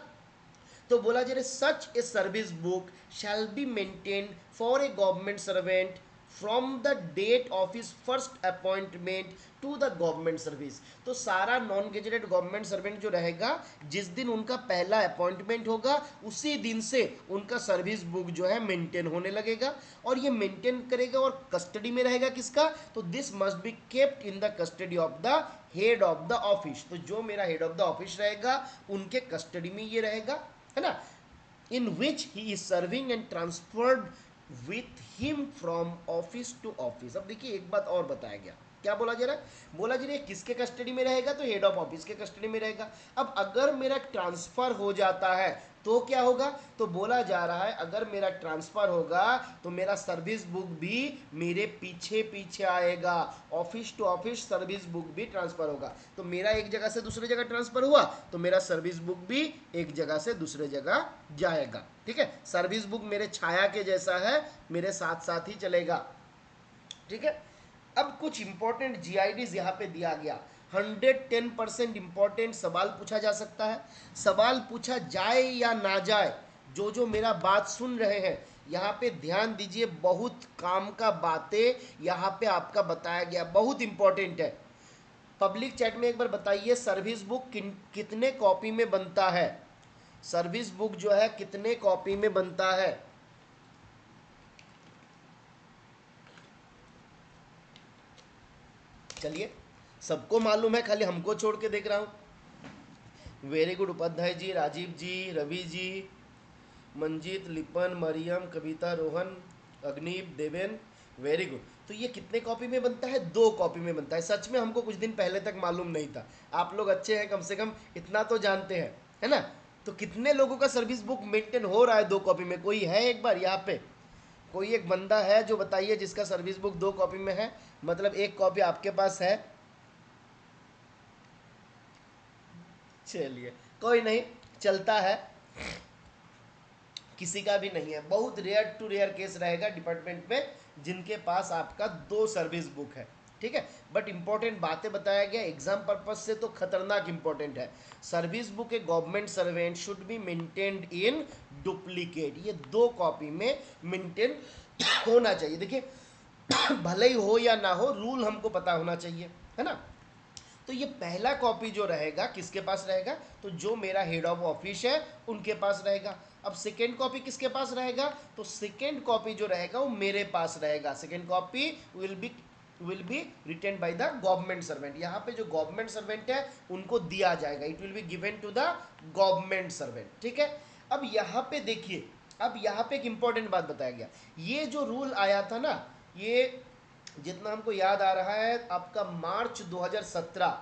तो बोला जा रहा है such a service book shall be maintain for a government servant from the date of his first appointment to the government service. तो सारा नॉन गेजेटेड गवर्नमेंट सर्वेंट जो रहेगा जिस दिन उनका पहला अपॉइंटमेंट होगा उसी दिन से उनका सर्विस बुक जो है मेंटेन होने लगेगा, और ये मेंटेन करेगा और कस्टडी में रहेगा किसका? तो this must be kept in the custody of the head of the office. तो जो मेरा हेड ऑफ द ऑफिस रहेगा उनके कस्टडी में ये रहेगा, है ना, in which he is serving and transferred with him from office to office. अब देखिए एक बात और बताया गया, क्या बोला जा रहा है? बोला जा रहा है किसके कस्टडी में रहेगा? तो हेड ऑफ ऑफिस के कस्टडी में रहेगा। अब अगर मेरा ट्रांसफर हो जाता है तो क्या होगा? तो बोला जा रहा है अगर मेरा ट्रांसफर होगा तो मेरा सर्विस बुक भी मेरे पीछे पीछे आएगा, office to office service book भी ट्रांसफर होगा। तो मेरा एक जगह से दूसरे जगह ट्रांसफर हुआ तो मेरा सर्विस बुक भी एक जगह से दूसरे जगह जाएगा। ठीक है, सर्विस बुक मेरे छाया के जैसा है, मेरे साथ साथ ही चलेगा। ठीक है, अब कुछ इंपॉर्टेंट जीआईडीज यहाँ पे दिया गया। 110% इंपॉर्टेंट सवाल पूछा जा सकता है, सवाल पूछा जाए या ना जाए, जो जो मेरा बात सुन रहे हैं यहाँ पे ध्यान दीजिए, बहुत काम का बातें यहाँ पे आपका बताया गया, बहुत इंपॉर्टेंट है। पब्लिक चैट में एक बार बताइए सर्विस बुक कितने कॉपी में बनता है? सर्विस बुक जो है कितने कॉपी में बनता है? चलिए, सबको मालूम है, खाली हमको छोड़ के देख रहा हूँ। वेरी गुड उपाध्याय जी, राजीव जी, रवि जी, मंजीत, लिपन, मरियम, कविता, रोहन, अग्निप, देवेन, वेरी गुड। तो ये कितने कॉपी में बनता है? 2 कॉपी में बनता है। सच में हमको कुछ दिन पहले तक मालूम नहीं था। आप लोग अच्छे हैं, कम से कम इतना तो जानते हैं, है ना? तो कितने लोगों का सर्विस बुक मेंटेन हो रहा है 2 कॉपी में? कोई है एक बार यहाँ पे? कोई एक बंदा है जो बताइए जिसका सर्विस बुक 2 कॉपी में है, मतलब 1 कॉपी आपके पास है? चलिए, कोई नहीं, चलता है, किसी का भी नहीं है। बहुत रेयर टू रेयर केस रहेगा डिपार्टमेंट में जिनके पास आपका 2 सर्विस बुक है, ठीक है? बट इंपॉर्टेंट बातें बताया गया, एग्जाम पर्पज से तो खतरनाक इंपॉर्टेंट है। Service book A government servant should be maintained in duplicate, ये 2 कॉपी में मेंटेन होना चाहिए। देखिए, भले ही हो या ना हो, रूल हमको पता होना चाहिए, है ना? तो ये पहला कॉपी जो रहेगा किसके पास रहेगा? तो जो मेरा हेड ऑफ ऑफिस है उनके पास रहेगा। अब सेकेंड कॉपी किसके पास रहेगा? तो सेकेंड कॉपी जो रहेगा वो मेरे पास रहेगा। Second copy will be retained by the government servant. यहाँ पे जो गवर्नमेंट सर्वेंट है उनको दिया जाएगा, it will be given to the government servant, ठीक है? अब यहाँ पे देखिए, अब यहाँ पे एक इंपॉर्टेंट बात बताया गया। ये जो रूल आया था ना, ये जितना हमको याद आ रहा है आपका मार्च 2017,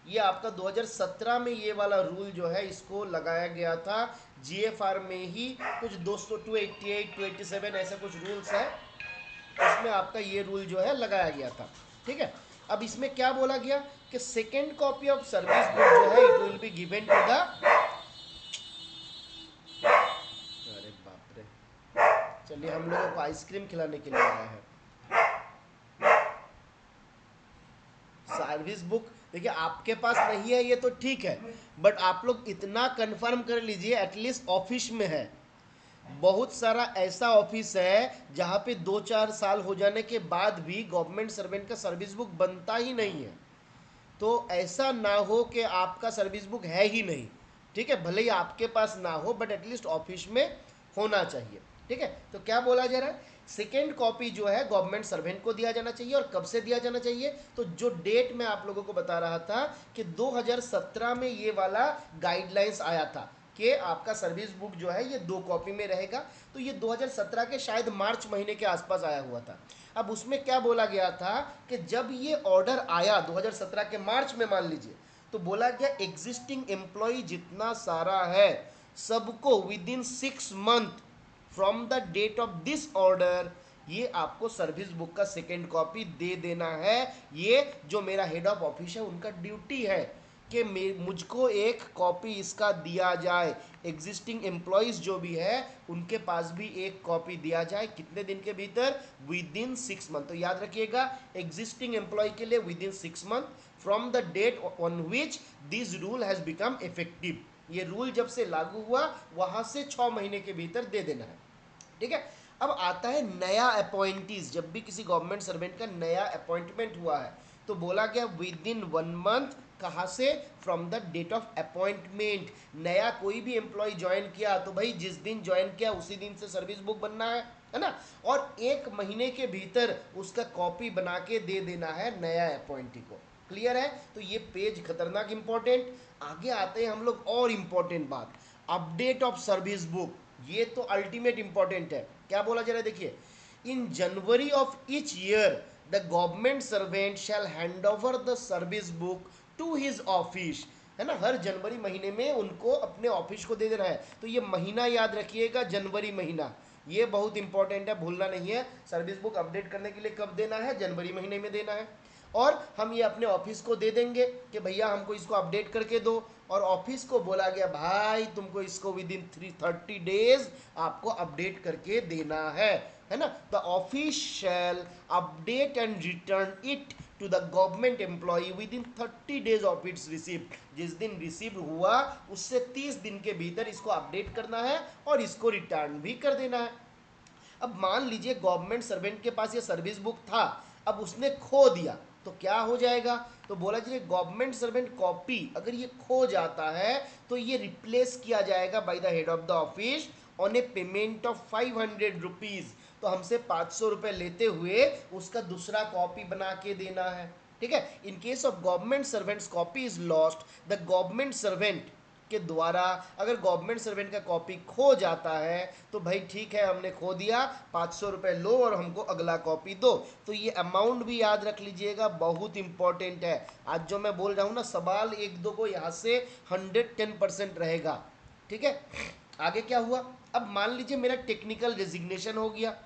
ये आपका 2017 में ये वाला रूल जो है इसको लगाया गया था। जीएफआर में ही कुछ 200 288 287 ऐसे कुछ रूल्स है, उसमें आपका ये रूल जो है लगाया गया था, ठीक है? अब इसमें क्या बोला गया कि second copy of service book जो है it will be given to the, अरे बाप रे, चलिए हम लोगों को आइसक्रीम खिलाने के लिए आया है। सर्विस बुक देखिए आपके पास नहीं है ये तो ठीक है, बट आप लोग इतना कंफर्म कर लीजिए एटलीस्ट ऑफिस में है। बहुत सारा ऐसा ऑफिस है जहाँ पे 2-4 साल हो जाने के बाद भी गवर्नमेंट सर्वेंट का सर्विस बुक बनता ही नहीं है। तो ऐसा ना हो कि आपका सर्विस बुक है ही नहीं, ठीक है? भले ही आपके पास ना हो बट एटलीस्ट ऑफिस में होना चाहिए, ठीक है? तो क्या बोला जा रहा है, सेकेंड कॉपी जो है गवर्नमेंट सर्वेंट को दिया जाना चाहिए। और कब से दिया जाना चाहिए? तो जो डेट मैं आप लोगों को बता रहा था कि 2017 में ये वाला गाइडलाइंस आया था कि आपका सर्विस बुक जो है ये 2 कॉपी में रहेगा। तो ये 2017 के शायद मार्च महीने के आसपास आया हुआ था। अब उसमें क्या बोला गया था कि जब ये ऑर्डर आया 2017 के मार्च में मान लीजिए, तो बोला गया एग्जिस्टिंग एम्प्लॉय जितना सारा है सबको within 6 month from the date of this order ये आपको सर्विस बुक का सेकेंड कॉपी दे देना है। ये जो मेरा हेड ऑफ ऑफिस है उनका ड्यूटी है कि मुझको एक कॉपी इसका दिया जाए। एग्जिस्टिंग एम्प्लॉयज़ जो भी है उनके पास भी एक कॉपी दिया जाए। कितने दिन के भीतर? Within 6 month. तो याद रखिएगा, एग्जिस्टिंग एम्प्लॉय के लिए within 6 month from the date on which this rule has become effective. ये रूल जब से लागू हुआ वहां से 6 महीने के भीतर दे देना है, ठीक है? अब आता है नया अपॉइंटीज। जब भी किसी गवर्नमेंट सर्वेंट का नया अपॉइंटमेंट हुआ है तो बोला गया विद इन 1 मंथ। कहाँ से? From the date of appointment. नया कोई भी एम्प्लॉय ज्वाइन किया तो भाई जिस दिन ज्वाइन किया उसी दिन से सर्विस बुक बनना है ना? और 1 महीने के भीतर उसका कॉपी बना के दे देना है नया अपॉइंटी को। क्लियर है? तो ये पेज खतरनाक इंपॉर्टेंट। आगे आते हैं हम लोग और इंपॉर्टेंट बात, अपडेट ऑफ सर्विस बुक। ये तो अल्टीमेट इंपॉर्टेंट है। क्या बोला जा रहा है देखिए, in January of each year the government servant shall hand over the service book to his office, है ना? हर जनवरी महीने में उनको अपने ऑफिस को दे देना है। तो ये महीना याद रखिएगा, जनवरी महीना, ये बहुत इंपॉर्टेंट है, भूलना नहीं है। सर्विस बुक अपडेट करने के लिए कब देना है? जनवरी महीने में देना है। और हम ये अपने ऑफिस को दे देंगे कि भैया हमको इसको अपडेट करके दो। और ऑफिस को बोला गया भाई तुमको इसको विद इन 30 डेज आपको अपडेट करके देना है ना? The office shall update and return it to the government employ within 30 days of its receipt. जिस दिन रिसीव हुआ उससे 30 दिन के भीतर इसको अपडेट करना है और इसको रिटर्न भी कर देना है। अब मान लीजिए गवर्नमेंट सर्वेंट के पास ये सर्विस बुक था, अब उसने खो दिया तो क्या हो जाएगा? तो बोला जी गवर्नमेंट सर्वेंट कॉपी अगर ये खो जाता है तो ये रिप्लेस किया जाएगा by the head of the office on A payment of 500 rupees. तो हमसे 500 रुपये लेते हुए उसका दूसरा कॉपी बना के देना है, ठीक है। In case of government servants copy is lost, the government servant के द्वारा अगर गवर्नमेंट सर्वेंट का कॉपी खो जाता है तो भाई ठीक है, हमने खो दिया, 500 रुपये लो और हमको अगला कॉपी दो। तो ये अमाउंट भी याद रख लीजिएगा, बहुत इंपॉर्टेंट है। आज जो मैं बोल रहा हूँ ना, सवाल एक दो को यहाँ से 110% रहेगा, ठीक है। आगे क्या हुआ, अब मान लीजिए मेरा टेक्निकल रेजिग्नेशन हो गया,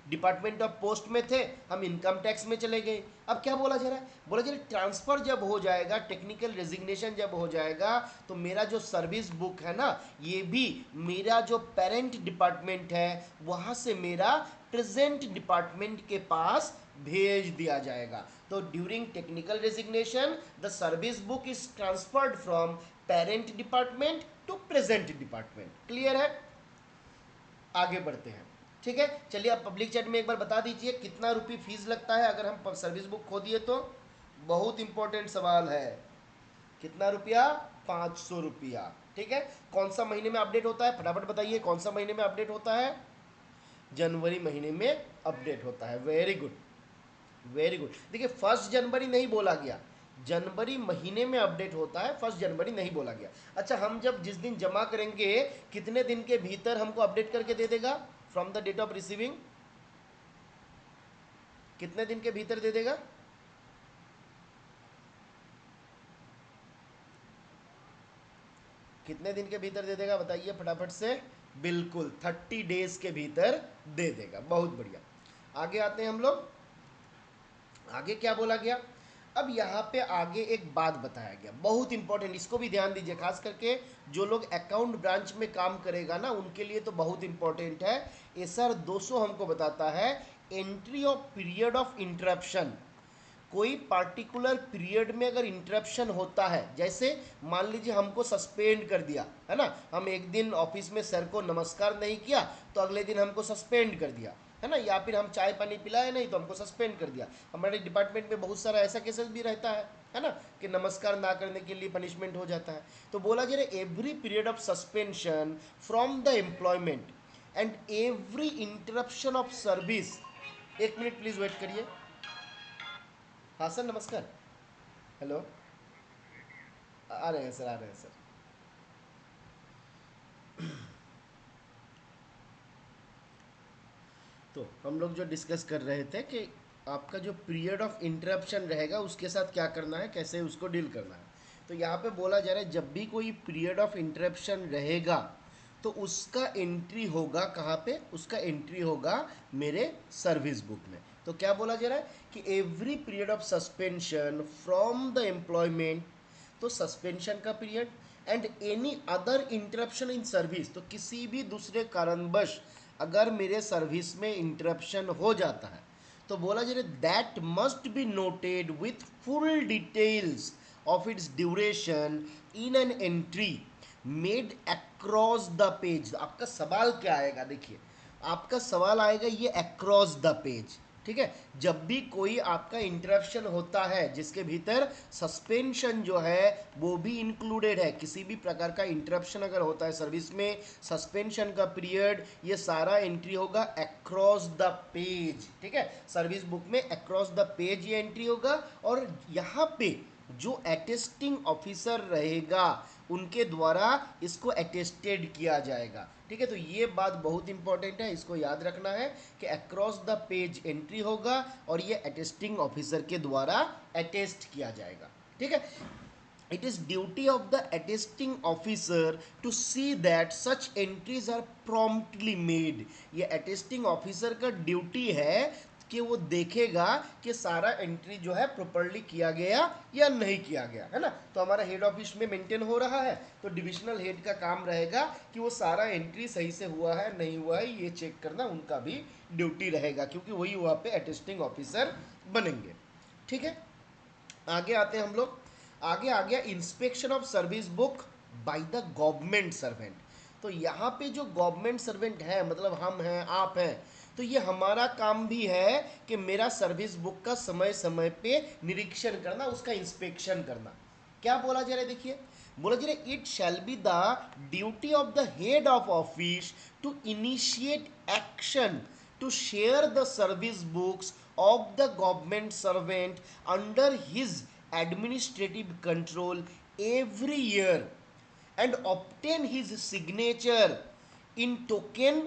डिपार्टमेंट ऑफ पोस्ट में थे, हम इनकम टैक्स में चले गए। अब क्या बोला जा रहा है, बोला जा रहा है ट्रांसफर जब हो जाएगा, टेक्निकल रेजिग्नेशन जब हो जाएगा, तो मेरा जो सर्विस बुक है ना, ये भी मेरा जो पेरेंट डिपार्टमेंट है वहाँ से मेरा प्रेजेंट डिपार्टमेंट के पास भेज दिया जाएगा। तो during technical resignation the service book is transferred from parent department to present department. Clear है, आगे बढ़ते हैं, ठीक है। चलिए आप पब्लिक चैट में एक बार बता दीजिए कितना रुपये फीस लगता है अगर हम सर्विस बुक खो दिए तो। बहुत इंपॉर्टेंट सवाल है, कितना रुपया, 500 रुपया, ठीक है। कौन सा महीने में अपडेट होता है, फटाफट बताइए, कौन सा महीने में अपडेट होता है, जनवरी महीने में अपडेट होता है। Very good, very good. देखिए 1 जनवरी नहीं बोला गया, जनवरी महीने में अपडेट होता है, 1 जनवरी नहीं बोला गया। अच्छा, हम जब जिस दिन जमा करेंगे कितने दिन के भीतर हमको अपडेट करके दे देगा, from the date of receiving, कितने दिन के भीतर दे देगा, कितने दिन के भीतर दे देगा बताइए फटाफट से। बिल्कुल 30 डेज के भीतर दे देगा, बहुत बढ़िया। आगे आते हैं हम लोग, आगे क्या बोला गया। अब यहाँ पे आगे एक बात बताया गया, बहुत इंपॉर्टेंट, इसको भी ध्यान दीजिए, खास करके जो लोग अकाउंट ब्रांच में काम करेगा ना उनके लिए तो बहुत इंपॉर्टेंट है। एसआर 200 हमको बताता है entry of period of interruption. कोई पार्टिकुलर पीरियड में अगर इंटरप्शन होता है, जैसे मान लीजिए हमको सस्पेंड कर दिया है ना, हम एक दिन ऑफिस में सर को नमस्कार नहीं किया तो अगले दिन हमको सस्पेंड कर दिया है ना, या फिर हम चाय पानी पिलाए नहीं तो हमको सस्पेंड कर दिया। हमारे डिपार्टमेंट में बहुत सारा ऐसा केसेस भी रहता है ना, कि नमस्कार ना करने के लिए पनिशमेंट हो जाता है। तो बोला जा रहा है every period of suspension from the employment and every interruption of service. एक मिनट प्लीज वेट करिए। हाँ सर, नमस्कार। हेलो, आ रहे हैं सर, आ रहे हैं सर। तो हम लोग जो डिस्कस कर रहे थे कि आपका जो पीरियड ऑफ इंटरप्शन रहेगा उसके साथ क्या करना है, कैसे उसको डील करना है। तो यहाँ पे बोला जा रहा है जब भी कोई पीरियड ऑफ इंटरप्शन रहेगा तो उसका एंट्री होगा कहाँ पे, उसका एंट्री होगा मेरे सर्विस बुक में। तो क्या बोला जा रहा है कि every period of suspension from the employment, तो सस्पेंशन का period, and any other interruption in service, तो किसी भी दूसरे कारणवश अगर मेरे सर्विस में इंटरप्शन हो जाता है तो बोला जा रहा है that must be noted with full details of its duration in an entry made across the page. आपका सवाल क्या आएगा, देखिए आपका सवाल आएगा ये अक्रॉस द पेज, ठीक है। जब भी कोई आपका इंटरप्शन होता है जिसके भीतर सस्पेंशन जो है वो भी इंक्लूडेड है, किसी भी प्रकार का इंटरप्शन अगर होता है सर्विस में, सस्पेंशन का पीरियड, ये सारा एंट्री होगा अक्रॉस द पेज, ठीक है। सर्विस बुक में अक्रॉस द पेज ये एंट्री होगा, और यहाँ पे जो अटेस्टिंग ऑफिसर रहेगा उनके द्वारा इसको अटेस्टेड किया जाएगा, ठीक है। तो ये बात बहुत इंपॉर्टेंट है, इसको याद रखना है कि अक्रॉस द पेज एंट्री होगा और ये अटेस्टिंग ऑफिसर के द्वारा अटेस्ट किया जाएगा, ठीक है। It is duty of the attesting officer to see that such entries are promptly made. ये अटेस्टिंग ऑफिसर का ड्यूटी है कि वो देखेगा कि सारा एंट्री जो है प्रॉपर्ली किया गया या नहीं किया गया, है ना। तो हमारा हेड ऑफिस में मेंटेन हो रहा है तो डिविजनल हेड का काम रहेगा कि वो सारा एंट्री सही से हुआ है नहीं हुआ है ये चेक करना उनका भी ड्यूटी रहेगा, क्योंकि वही वहाँ पे अटेस्टिंग ऑफिसर बनेंगे, ठीक है। आगे आते हैं हम लोग, आगे आ गया inspection of service book by the government servant. तो यहाँ पे जो गवर्नमेंट सर्वेंट है, मतलब हम हैं आप हैं, तो ये हमारा काम भी है कि मेरा सर्विस बुक का समय समय पे निरीक्षण करना, उसका इंस्पेक्शन करना। क्या बोला जा रहा है, देखिए बोला जा रहा है it shall be the duty of the head of office to initiate action to share the service books of the government servant under his administrative control every year and obtain his signature in token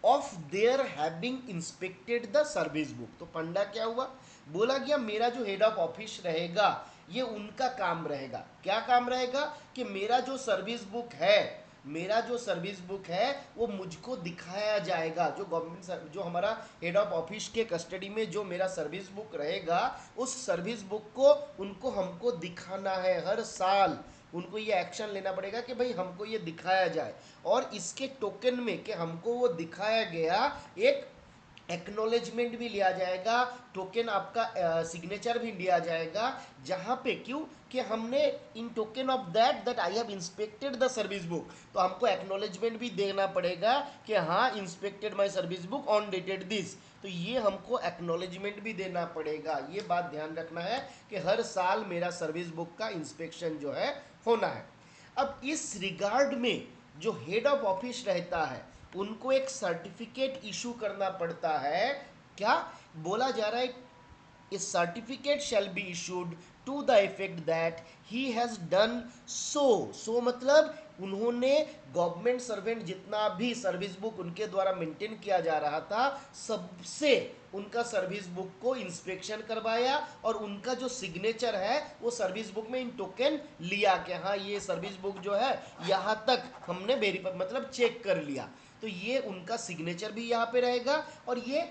of their having inspected the service book. तो फंडा क्या हुआ, बोला गया मेरा जो head of office रहेगा ये उनका काम रहेगा। क्या काम रहेगा कि मेरा जो सर्विस बुक है, मेरा जो सर्विस बुक है वो मुझको दिखाया जाएगा। जो गवर्नमेंट जो हमारा हेड ऑफ ऑफिस के कस्टडी में जो मेरा सर्विस बुक रहेगा उस सर्विस बुक को उनको हमको दिखाना है हर साल। उनको ये एक्शन लेना पड़ेगा कि भाई हमको ये दिखाया जाए और इसके टोकन में कि हमको वो दिखाया गया एक एक्नॉलेजमेंट भी लिया जाएगा, टोकन आपका सिग्नेचर भी लिया जाएगा। जहाँ पे क्यों कि हमने in token of that I have inspected the service book, तो हमको एक्नॉलेजमेंट भी देना पड़ेगा कि हाँ inspected my service book on dated this. तो ये हमको एक्नॉलेजमेंट भी देना पड़ेगा। ये बात ध्यान रखना है कि हर साल मेरा सर्विस बुक का इंस्पेक्शन जो है होना है। अब इस रिगार्ड में जो हेड ऑफ ऑफिस रहता है उनको एक सर्टिफिकेट इशू करना पड़ता है। क्या बोला जा रहा है, a certificate shall be issued to the effect that he has done so मतलब उन्होंने गवर्नमेंट सर्वेंट जितना भी सर्विस बुक उनके द्वारा मेंटेन किया जा रहा था सबसे उनका सर्विस बुक को इंस्पेक्शन करवाया और उनका जो सिग्नेचर है वो सर्विस बुक में इन टोकन लिया कि हाँ ये सर्विस बुक जो है यहाँ तक हमने वेरीफाई मतलब चेक कर लिया। तो ये उनका सिग्नेचर भी यहाँ पे रहेगा और ये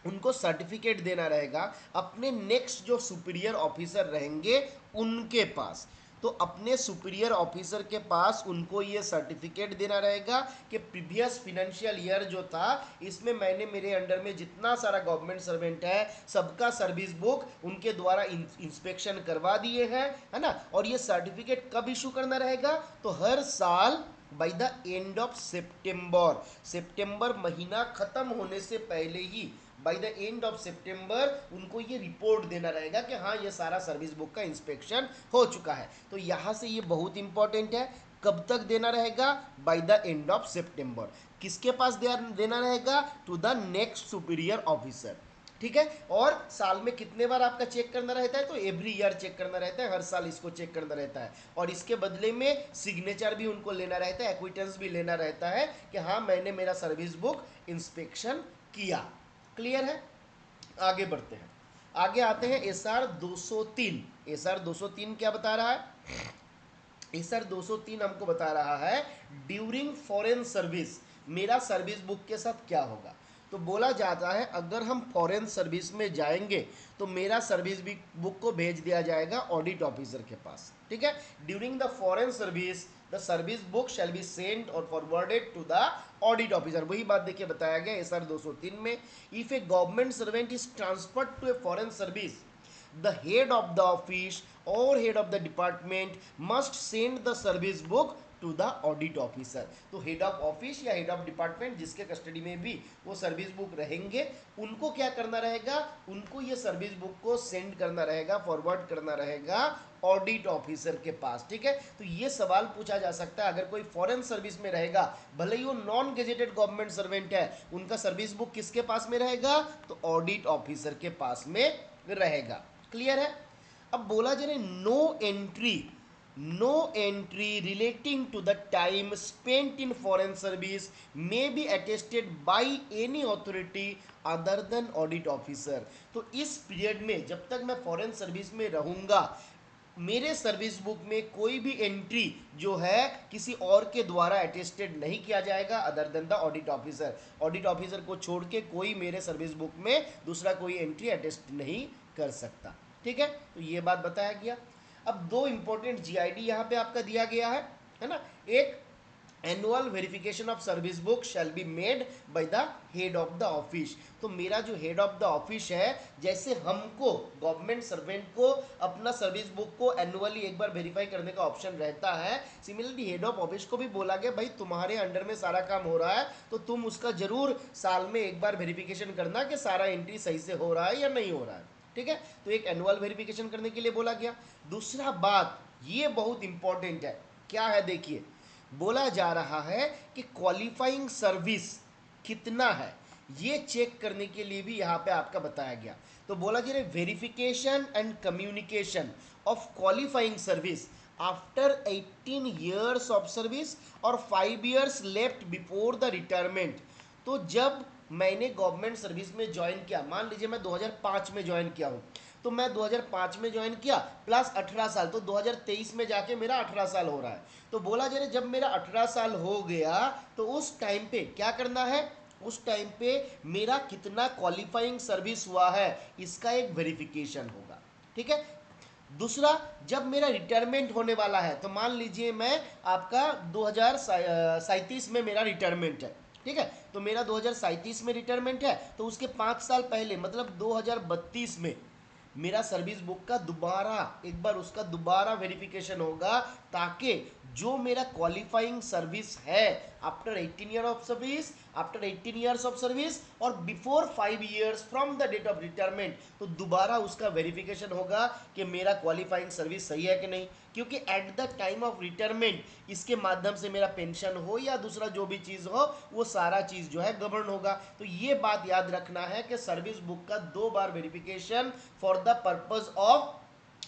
उनको सर्टिफिकेट देना रहेगा अपने नेक्स्ट जो सुपीरियर ऑफिसर रहेंगे उनके पास। तो अपने सुपीरियर ऑफिसर के पास उनको ये सर्टिफिकेट देना रहेगा कि प्रीवियस फिनेंशियल ईयर जो था इसमें मैंने मेरे अंडर में जितना सारा गवर्नमेंट सर्वेंट है सबका सर्विस बुक उनके द्वारा इंस्पेक्शन करवा दिए हैं, है ना। और ये सर्टिफिकेट कब इशू करना रहेगा, तो हर साल बाय द एंड ऑफ सितंबर, सितंबर महीना खत्म होने से पहले ही बाय द एंड ऑफ सितंबर उनको ये रिपोर्ट देना रहेगा कि हाँ ये सारा सर्विस बुक का इंस्पेक्शन हो चुका है। तो यहाँ से ये बहुत इंपॉर्टेंट है, कब तक देना रहेगा, by the end of September. किसके पास देना रहेगा, to the next superior officer, ठीक है। और साल में कितने बार आपका चेक करना रहता है, तो एवरी ईयर चेक करना रहता है, हर साल इसको चेक करना रहता है। और इसके बदले में सिग्नेचर भी उनको लेना रहता है, एक्विटेंस भी लेना रहता है कि हाँ मैंने मेरा सर्विस बुक इंस्पेक्शन किया। क्लियर है, आगे बढ़ते हैं। आगे आते हैं एसआर 203। एसआर 203 क्या बता रहा है, एसआर 203 हमको बता रहा है ड्यूरिंग फॉरेन सर्विस मेरा सर्विस बुक के साथ क्या होगा। तो बोला जाता है अगर हम फॉरेन सर्विस में जाएंगे तो मेरा सर्विस बुक को भेज दिया जाएगा ऑडिट ऑफिसर के पास, ठीक है। During the foreign service the service book shall be sent or forwarded to the audit officer. वही बात देखिए बताया गया एसआर 203 में, if a government servant is transferred to a foreign service the head of the office or head of the department must send the service book to the audit officer। तो head of office या head of department जिसके custody में भी वो service book रहेंगे उनको क्या करना रहेगा, उनको ये सर्विस बुक को सेंड करना रहेगा, फॉरवर्ड करना रहेगा ऑडिट ऑफिसर के पास, ठीक है। तो ये सवाल पूछा जा सकता है अगर कोई फॉरेन सर्विस में रहेगा भले ही वो नॉन गेजेटेड गवर्नमेंट सर्वेंट है उनका सर्विस बुक किसके पास में रहेगा, तो ऑडिट ऑफिसर के पास में रहेगा। क्लियर है। अब बोला जा रहा है no entry relating to the time spent in foreign service may be attested by any authority other than audit officer. तो इस पीरियड में जब तक मैं फॉरेन सर्विस में रहूंगा मेरे सर्विस बुक में कोई भी एंट्री जो है किसी और के द्वारा अटेस्टेड नहीं किया जाएगा other than the audit officer. Audit officer को छोड़ के कोई मेरे सर्विस बुक में दूसरा कोई एंट्री अटेस्ट नहीं कर सकता, ठीक है। तो ये बात बताया गया। अब दो इंपॉर्टेंट जीआईडी यहाँ पे आपका दिया गया है ना। एक annual verification of service book shall be made by the head of the office. तो मेरा जो हेड ऑफ द ऑफिस है जैसे हमको गवर्नमेंट सर्वेंट को अपना सर्विस बुक को एनुअली एक बार वेरीफाई करने का ऑप्शन रहता है, सिमिलरली हेड ऑफ ऑफिस को भी बोला गया भाई तुम्हारे अंडर में सारा काम हो रहा है तो तुम उसका जरूर साल में एक बार वेरिफिकेशन करना कि सारा एंट्री सही से हो रहा है या नहीं हो रहा है, ठीक है। तो एक एनुअल वेरिफिकेशन करने के लिए बोला गया। दूसरा बात ये बहुत इंपॉर्टेंट है, क्या है देखिए, बोला जा रहा है कि क्वालिफाइंग सर्विस कितना है, ये चेक करने के लिए भी यहाँ पे आपका बताया गया। तो बोला जी ने verification and communication of qualifying service after 18 years of service और 5 years left before the retirement. तो जब मैंने गवर्नमेंट सर्विस में ज्वाइन किया, मान लीजिए मैं 2005 में ज्वाइन किया हूँ, तो मैं 2005 में ज्वाइन किया प्लस 18 साल, तो 2023 में जाके मेरा 18 साल हो रहा है। तो बोला जा रहा है जब मेरा 18 साल हो गया तो उस टाइम पे क्या करना है, उस टाइम पे मेरा कितना क्वालिफाइंग सर्विस हुआ है इसका एक वेरिफिकेशन होगा। ठीक है। दूसरा, जब मेरा रिटायरमेंट होने वाला है, तो मान लीजिए मैं आपका 2037 में मेरा रिटायरमेंट है। ठीक है, तो मेरा 2037 में रिटायरमेंट है, तो उसके 5 साल पहले मतलब 2032 में मेरा सर्विस बुक का दोबारा एक बार उसका दोबारा वेरिफिकेशन होगा, ताकि जो मेरा क्वालिफाइंग सर्विस है after 18 year of service, after 18 years of service और before 5 years from the date of retirement, तो दोबारा उसका वेरिफिकेशन होगा कि मेरा क्वालिफाइंग सर्विस सही है कि नहीं। क्योंकि eight the time of retirement इसके माध्यम से मेरा पेंशन हो या दूसरा जो भी चीज़ हो वो सारा चीज़ जो है गवर्न होगा। तो ये बात याद रखना है कि सर्विस बुक का 2 बार verification for the purpose of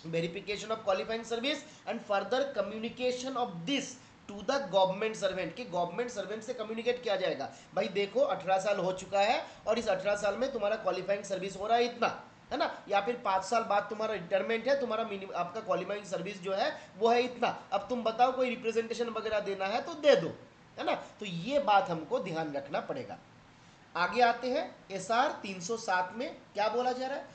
verification of qualifying service and further communication of this to the government servant, कि गवर्नमेंट सर्वेंट से कम्युनिकेट किया जाएगा, भाई देखो 18 साल हो चुका है और इस 18 साल में तुम्हारा क्वालिफाइंग सर्विस हो रहा है इतना, है ना, या फिर 5 साल बाद तुम्हारा रिटायरमेंट है, तुम्हारा मिनिमम आपका क्वालिफाइंग सर्विस जो है वो है इतना, अब तुम बताओ कोई रिप्रेजेंटेशन वगैरह देना है तो दे दो, है ना। तो ये बात हमको ध्यान रखना पड़ेगा। आगे आते हैं SR 307 में क्या बोला जा रहा है,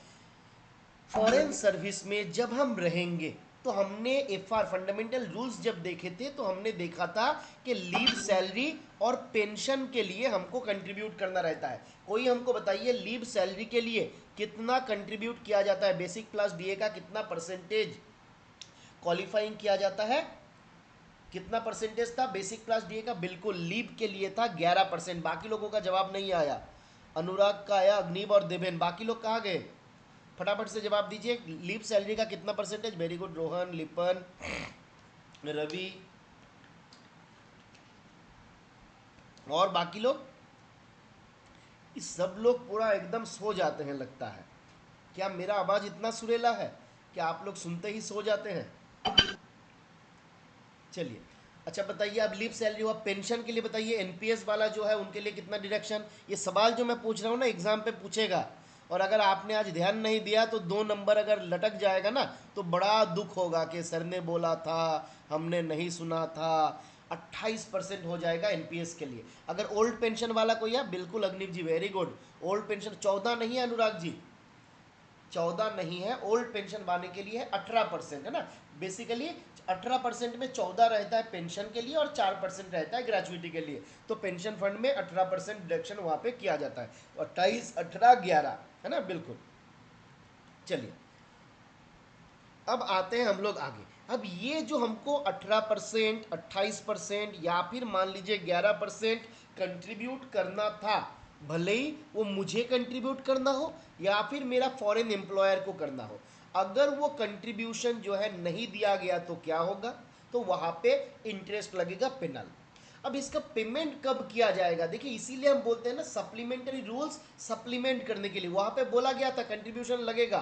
फॉरेन सर्विस में जब हम रहेंगे तो हमने FR फंडामेंटल रूल्स जब देखे थे तो हमने देखा था कि लीव सैलरी और पेंशन के लिए हमको कंट्रीब्यूट करना रहता है। कोई हमको बताइए लीव सैलरी के लिए कितना कंट्रीब्यूट किया जाता है, बेसिक प्लस DA का कितना परसेंटेज क्वालिफाइंग किया जाता है, कितना परसेंटेज था बेसिक प्लस DA का, बिल्कुल लीव के लिए था 11%। बाकी लोगों का जवाब नहीं आया, अनुराग का आया, अग्निव और देवेन, बाकी लोग कहाँ गए, फटाफट से जवाब दीजिए। लीव सैलरी का कितना percentage, very good, Rohan, लिपन, Ravi और बाकी लोग, इस सब लोग पूरा एकदम सो जाते हैं लगता है। क्या मेरा आवाज इतना सुरीला है कि आप लोग सुनते ही सो जाते हैं। चलिए अच्छा बताइए, अब लीव सैलरी हुआ, पेंशन के लिए बताइए NPS वाला जो है उनके लिए कितना डिडक्शन। ये सवाल जो मैं पूछ रहा हूँ ना एग्जाम पे पूछेगा, और अगर आपने आज ध्यान नहीं दिया तो 2 नंबर अगर लटक जाएगा ना तो बड़ा दुख होगा कि सर ने बोला था हमने नहीं सुना था। 28% हो जाएगा NPS के लिए। अगर ओल्ड पेंशन वाला कोई है, बिल्कुल अग्निव जी वेरी गुड, ओल्ड पेंशन 14 नहीं है, अनुराग जी 14 नहीं है, ओल्ड पेंशन पाने के लिए है 18%, है ना। बेसिकली 18% में 14 रहता है पेंशन के लिए और 4% रहता है ग्रेजुइटी के लिए। तो पेंशन फंड में 18% डिडक्शन वहां पे किया जाता है, तो 28, 18, 11, है ना, बिल्कुल। चलिए अब आते हैं हम लोग आगे। अब ये जो हमको 18%, 28% या फिर मान लीजिए 11% कंट्रीब्यूट करना था, भले ही वो मुझे कंट्रीब्यूट करना हो या फिर मेरा फॉरेन एम्प्लॉयर को करना हो, अगर वो कंट्रीब्यूशन जो है नहीं दिया गया तो क्या होगा, तो वहां पे इंटरेस्ट लगेगा पेनल। अब इसका पेमेंट कब किया जाएगा, देखिए इसीलिए हम बोलते हैं ना सप्लीमेंट्री रूल्स सप्लीमेंट करने के लिए, वहां पे बोला गया था कंट्रीब्यूशन लगेगा,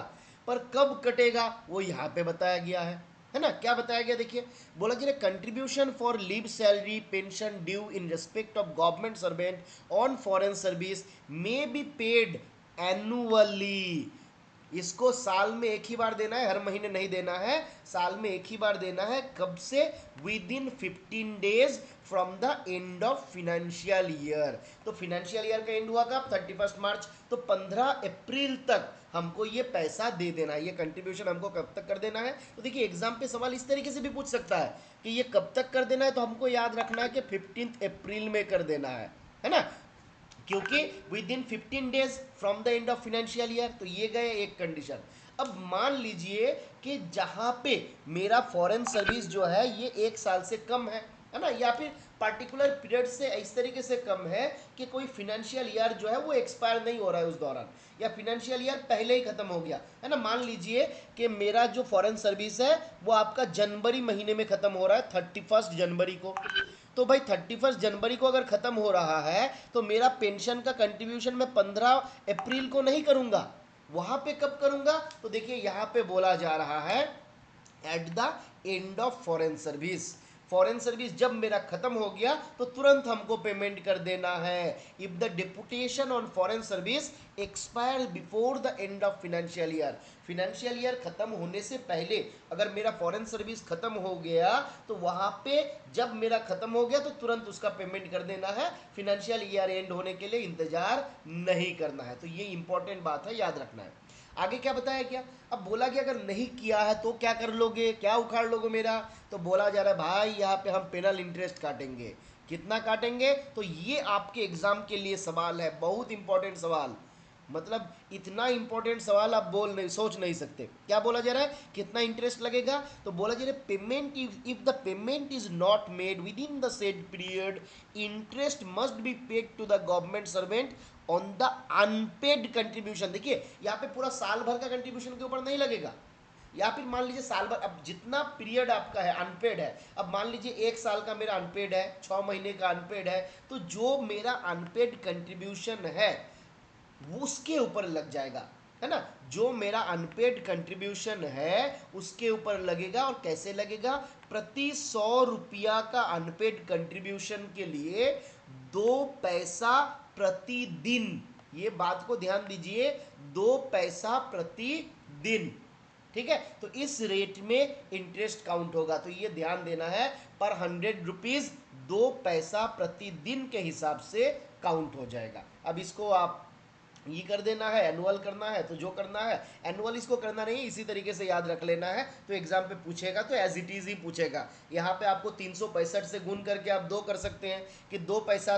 पर कब कटेगा वो यहाँ पे बताया गया है ना। क्या बताया गया देखिए, बोला गया contribution for leave salary pension due in respect of government servant on foreign service may be paid annually. इसको साल में एक ही बार देना है, हर महीने नहीं देना है, साल में एक ही बार देना है। कब से, with in 15 days from the end of financial year. तो फिनेंशियल ईयर का एंड हुआ कब, 31 मार्च, तो 15 अप्रैल तक हमको ये पैसा दे देना है, ये कंट्रीब्यूशन हमको कब तक कर देना है। तो देखिए एग्जाम पे सवाल इस तरीके से भी पूछ सकता है कि ये कब तक कर देना है, तो हमको याद रखना है कि 15 अप्रैल में कर देना है ना, क्योंकि with in 15 days from the end of financial year. तो ये गए एक कंडीशन। अब मान लीजिए कि जहां पे मेरा फॉरेन सर्विस जो है ये 1 साल से कम है ना, या फिर पार्टिकुलर पीरियड से इस तरीके से कम है कि कोई फिनेंशियल ईयर जो है वो एक्सपायर नहीं हो रहा है उस दौरान, या फिनेंशियल ईयर पहले ही खत्म हो गया है ना। मान लीजिए कि मेरा जो फॉरेन सर्विस है वो आपका जनवरी महीने में खत्म हो रहा है, 31 जनवरी को। तो भाई 31 जनवरी को अगर ख़त्म हो रहा है तो मेरा पेंशन का कंट्रीब्यूशन मैं 15 अप्रैल को नहीं करूँगा, वहाँ पे कब करूँगा? तो देखिए यहाँ पे बोला जा रहा है at the end of foreign service. Foreign service जब मेरा खत्म हो गया तो तुरंत हमको पेमेंट कर देना है। If the deputation on foreign service expire before the end of financial year खत्म होने से पहले अगर मेरा फॉरेन सर्विस खत्म हो गया तो वहां पे जब मेरा खत्म हो गया तो तुरंत उसका पेमेंट कर देना है, फाइनेंशियल ईयर एंड होने के लिए इंतजार नहीं करना है। तो ये इंपॉर्टेंट बात है, याद रखना है। आगे क्या बताया क्या? अब बोला कि अगर नहीं किया है तो क्या कर लोगे, क्या उखाड़ लोगे मेरा? तो बोला जा रहा है भाई यहाँ पे हम पेनल इंटरेस्ट काटेंगे। कितना काटेंगे? तो ये आपके एग्जाम के लिए सवाल है, बहुत इंपॉर्टेंट सवाल। मतलब इतना इंपॉर्टेंट सवाल आप सोच नहीं सकते। क्या बोला जा रहा है? कितना इंटरेस्ट लगेगा? तो बोला जा रहा है payment if the payment is not made within the said period interest must be paid to the government servant on the unpaid contribution. देखिए यहाँ पे पूरा साल भर का कंट्रीब्यूशन के ऊपर नहीं लगेगा, या फिर मान लीजिए साल भर, अब जितना पीरियड आपका है अनपेड है, अब मान लीजिए 1 साल का मेरा अनपेड है, 6 महीने का अनपेड है, तो जो मेरा अनपेड कंट्रीब्यूशन है वो उसके ऊपर लग जाएगा, है ना? जो मेरा अनपेड कंट्रीब्यूशन है उसके ऊपर लगेगा। और कैसे लगेगा? प्रति 100 रुपया का अनपेड कंट्रीब्यूशन के लिए 2 पैसा प्रतिदिन, ये बात को ध्यान दीजिए, 2 पैसा प्रतिदिन, ठीक है? तो इस रेट में इंटरेस्ट काउंट होगा, तो ये ध्यान देना है, पर 100 रुपीज 2 पैसा प्रतिदिन के हिसाब से काउंट हो जाएगा। अब इसको आप ये कर देना है, एनुअल करना है तो जो करना है, एनुअल इसको करना नहीं, इसी तरीके से याद रख लेना है। तो एग्जाम पे पूछेगा तो एज इट इज ही पूछेगा। यहाँ पे आपको 365 से गुण करके आप 2 कर सकते हैं कि 2 पैसा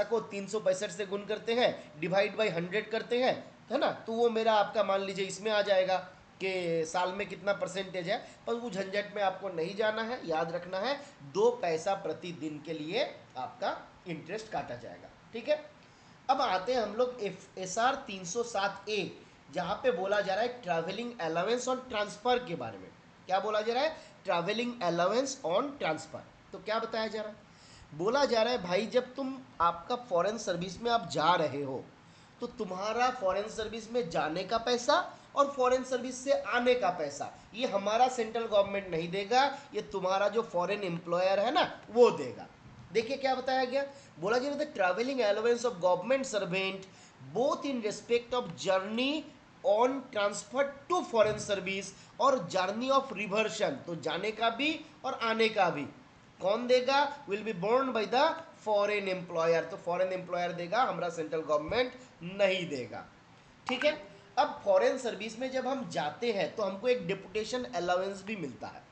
को 365 से गुण करते हैं, डिवाइड बाई 100 करते हैं, है ना? तो वो मेरा आपका मान लीजिए इसमें आ जाएगा कि साल में कितना परसेंटेज है। पर वो झंझट में आपको नहीं जाना है, याद रखना है 2 पैसा प्रतिदिन के लिए आपका इंटरेस्ट काटा जाएगा, ठीक है? अब आते हैं हम लोग SR 307A, जहाँ पे बोला जा रहा है ट्रैवलिंग अलाउंस ऑन ट्रांसफर के बारे में। क्या बोला जा रहा है? Travelling allowance on transfer. तो क्या बताया जा रहा है? बोला जा रहा है भाई जब तुम आपका फॉरेन सर्विस में आप जा रहे हो तो तुम्हारा फॉरेन सर्विस में जाने का पैसा और फॉरेन सर्विस से आने का पैसा ये हमारा सेंट्रल गवर्नमेंट नहीं देगा, ये तुम्हारा जो फॉरेन एम्प्लॉयर है ना वो देगा। देखिए क्या बताया गया, बोला गया the travelling allowance of government servant both in respect of journey on transfer to foreign service और जर्नी ऑफ रिवर्शन, तो जाने का भी और आने का भी कौन देगा? Will be borne by the foreign employer. तो फॉरेन एम्प्लॉयर देगा, हमारा सेंट्रल गवर्नमेंट नहीं देगा, ठीक है? अब फॉरेन सर्विस में जब हम जाते हैं तो हमको एक डिपुटेशन अलाउंस भी मिलता है।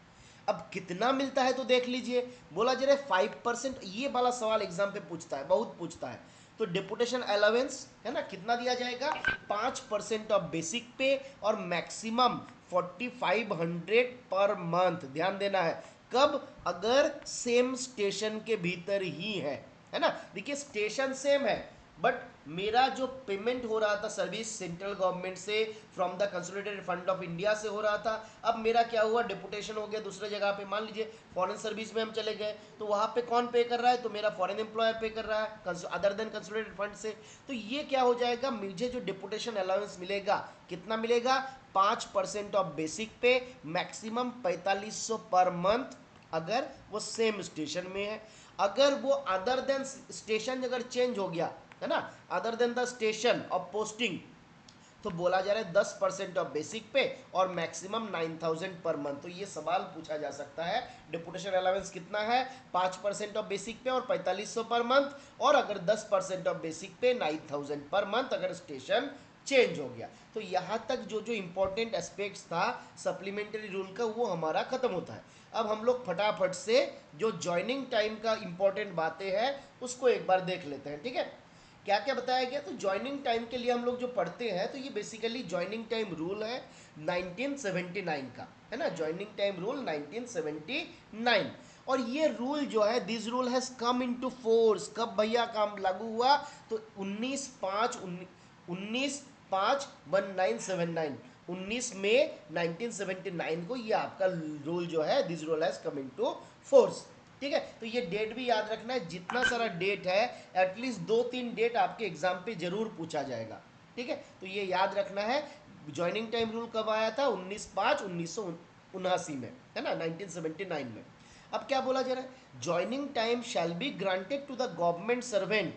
अब कितना मिलता है तो देख लीजिए, बोला जा रहा है 5%। ये वाला सवाल एग्जाम पे पूछता है, बहुत पूछता है। तो डिपुटेशन अलाउंस है ना, कितना दिया जाएगा? 5% ऑफ बेसिक पे और मैक्सिमम 4500 पर मंथ। ध्यान देना है कब? अगर सेम स्टेशन के भीतर ही है ना? देखिए स्टेशन सेम है बट मेरा जो पेमेंट हो रहा था सर्विस सेंट्रल गवर्नमेंट से from the consolidated fund of India से हो रहा था, अब मेरा क्या हुआ? डिपुटेशन हो गया दूसरे जगह पे। मान लीजिए फॉरेन सर्विस में हम चले गए तो वहाँ पे कौन पे कर रहा है? तो मेरा फॉरेन एम्प्लॉयर पे कर रहा है अदर देन कंसोलिडेटेड फंड से। तो ये क्या हो जाएगा? मुझे जो डिपुटेशन अलाउंस मिलेगा कितना मिलेगा? 5% ऑफ बेसिक पे, मैक्सिमम 4500 पर मंथ अगर वो सेम स्टेशन में है। अगर वो अदर देन स्टेशन अगर चेंज हो गया है ना, other than the station of posting, तो बोला जा रहा है 10% ऑफ बेसिक पे और मैक्सिमम 9000 पर मंथ। तो ये सवाल पूछा जा सकता है डिपुटेशन अलाउंस कितना है? 5% ऑफ बेसिक पे और 4500 पर मंथ, और अगर 10% ऑफ बेसिक पे 9000 पर मंथ अगर स्टेशन चेंज हो गया। तो यहाँ तक जो जो इंपॉर्टेंट एस्पेक्ट्स था सप्लीमेंट्री रूल का वो हमारा खत्म होता है। अब हम लोग फटाफट से जो ज्वाइनिंग टाइम का इंपॉर्टेंट बातें हैं उसको एक बार देख लेते हैं, ठीक है? क्या क्या बताया गया? तो ज्वाइनिंग टाइम के लिए हम लोग जो पढ़ते हैं तो ये बेसिकली ज्वाइनिंग टाइम रूल है 1979 का, है ना? Joining time rule 1979। और ये रूल जो है this rule has come into force, कब भैया काम लागू हुआ? तो 19/5/1979 19 मई 1979 को ये आपका रूल जो है this rule has come into force, ठीक है। तो ये डेट भी याद रखना है, जितना सारा डेट है एटलीस्ट 2-3 डेट आपके एग्जाम पे जरूर पूछा जाएगा, ठीक है। तो ये याद रखना है। ज्वाइनिंग टाइम रूल कब आया था? 19/5/1979 में, है ना, 1979 में। अब क्या बोला जा रहा है? Joining time shall be granted to the government servant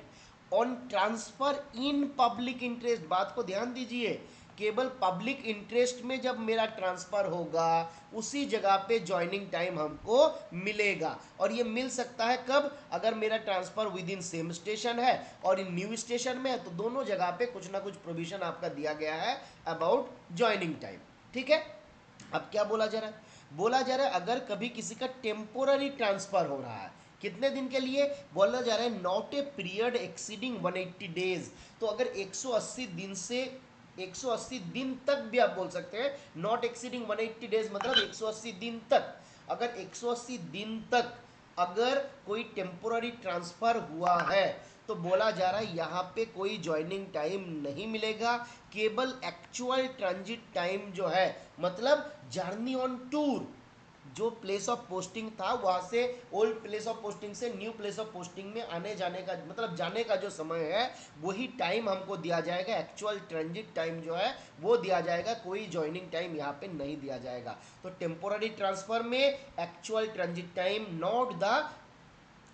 on transfer in public interest. बात को ध्यान दीजिए, केवल पब्लिक इंटरेस्ट में जब मेरा ट्रांसफर होगा उसी जगह पे ज्वाइनिंग टाइम हमको मिलेगा। और ये मिल सकता है कब? अगर मेरा transfer with in same station है और इन न्यू स्टेशन में है, तो दोनों जगह पे कुछ ना कुछ प्रोविजन आपका दिया गया है अबाउट ज्वाइनिंग टाइम, ठीक है। अब क्या बोला जा रहा है? बोला जा रहा है अगर कभी किसी का टेम्पोररी ट्रांसफर हो रहा है, कितने दिन के लिए? बोला जा रहा है not a period exceeding 180 days. तो अगर 180 दिन से 180 दिन तक भी आप बोल सकते हैं, नॉट एक्सीडिंग 180 डेज मतलब 180 दिन तक। अगर 180 दिन तक अगर कोई टेम्पोररी ट्रांसफर हुआ है तो बोला जा रहा है यहाँ पे कोई ज्वाइनिंग टाइम नहीं मिलेगा, केवल एक्चुअल ट्रांजिट टाइम जो है, मतलब जर्नी ऑन टूर, जो प्लेस ऑफ पोस्टिंग था वहां से ओल्ड प्लेस ऑफ पोस्टिंग से न्यू प्लेस ऑफ पोस्टिंग में आने जाने का, मतलब जाने का जो समय है वही टाइम हमको दिया जाएगा। एक्चुअल ट्रांजिट टाइम जो है वो दिया जाएगा, कोई ज्वाइनिंग टाइम यहाँ पे नहीं दिया जाएगा। तो टेम्पोररी ट्रांसफर में actual transit time, not the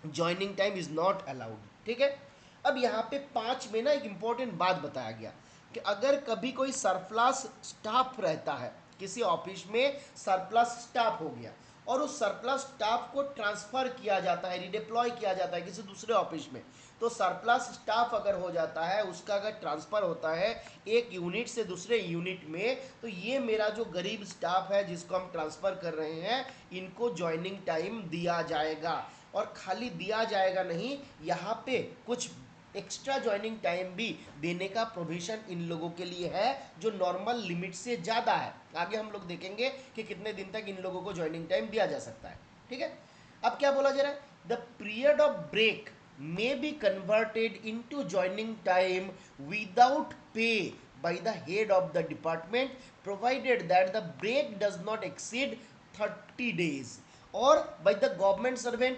joining time is not allowed, ठीक है। अब यहाँ पे 5 में ना एक इंपॉर्टेंट बात बताया गया कि अगर कभी कोई सरप्लस स्टाफ रहता है, किसी ऑफिस में सरप्लस स्टाफ हो गया और उस सरप्लस स्टाफ को ट्रांसफर किया जाता है, रिडिप्लॉय किया जाता है किसी दूसरे ऑफिस में, तो सरप्लस स्टाफ अगर हो जाता है, उसका अगर ट्रांसफर होता है एक यूनिट से दूसरे यूनिट में, तो ये मेरा जो गरीब स्टाफ है जिसको हम ट्रांसफर कर रहे हैं, इनको ज्वाइनिंग टाइम दिया जाएगा। और खाली दिया जाएगा नहीं, यहाँ पे कुछ एक्स्ट्रा ज्वाइनिंग टाइम भी देने का प्रोविजन इन लोगों के लिए है जो नॉर्मल लिमिट से ज़्यादा है। आगे हम लोग देखेंगे कि कितने दिन तक इन लोगों को ज्वाइनिंग टाइम दिया जा सकता है, ठीक है। अब क्या बोला जा रहा है? The period of break may be converted into joining time without pay by the head of the department provided that the break does not exceed 30 days or by the government servant।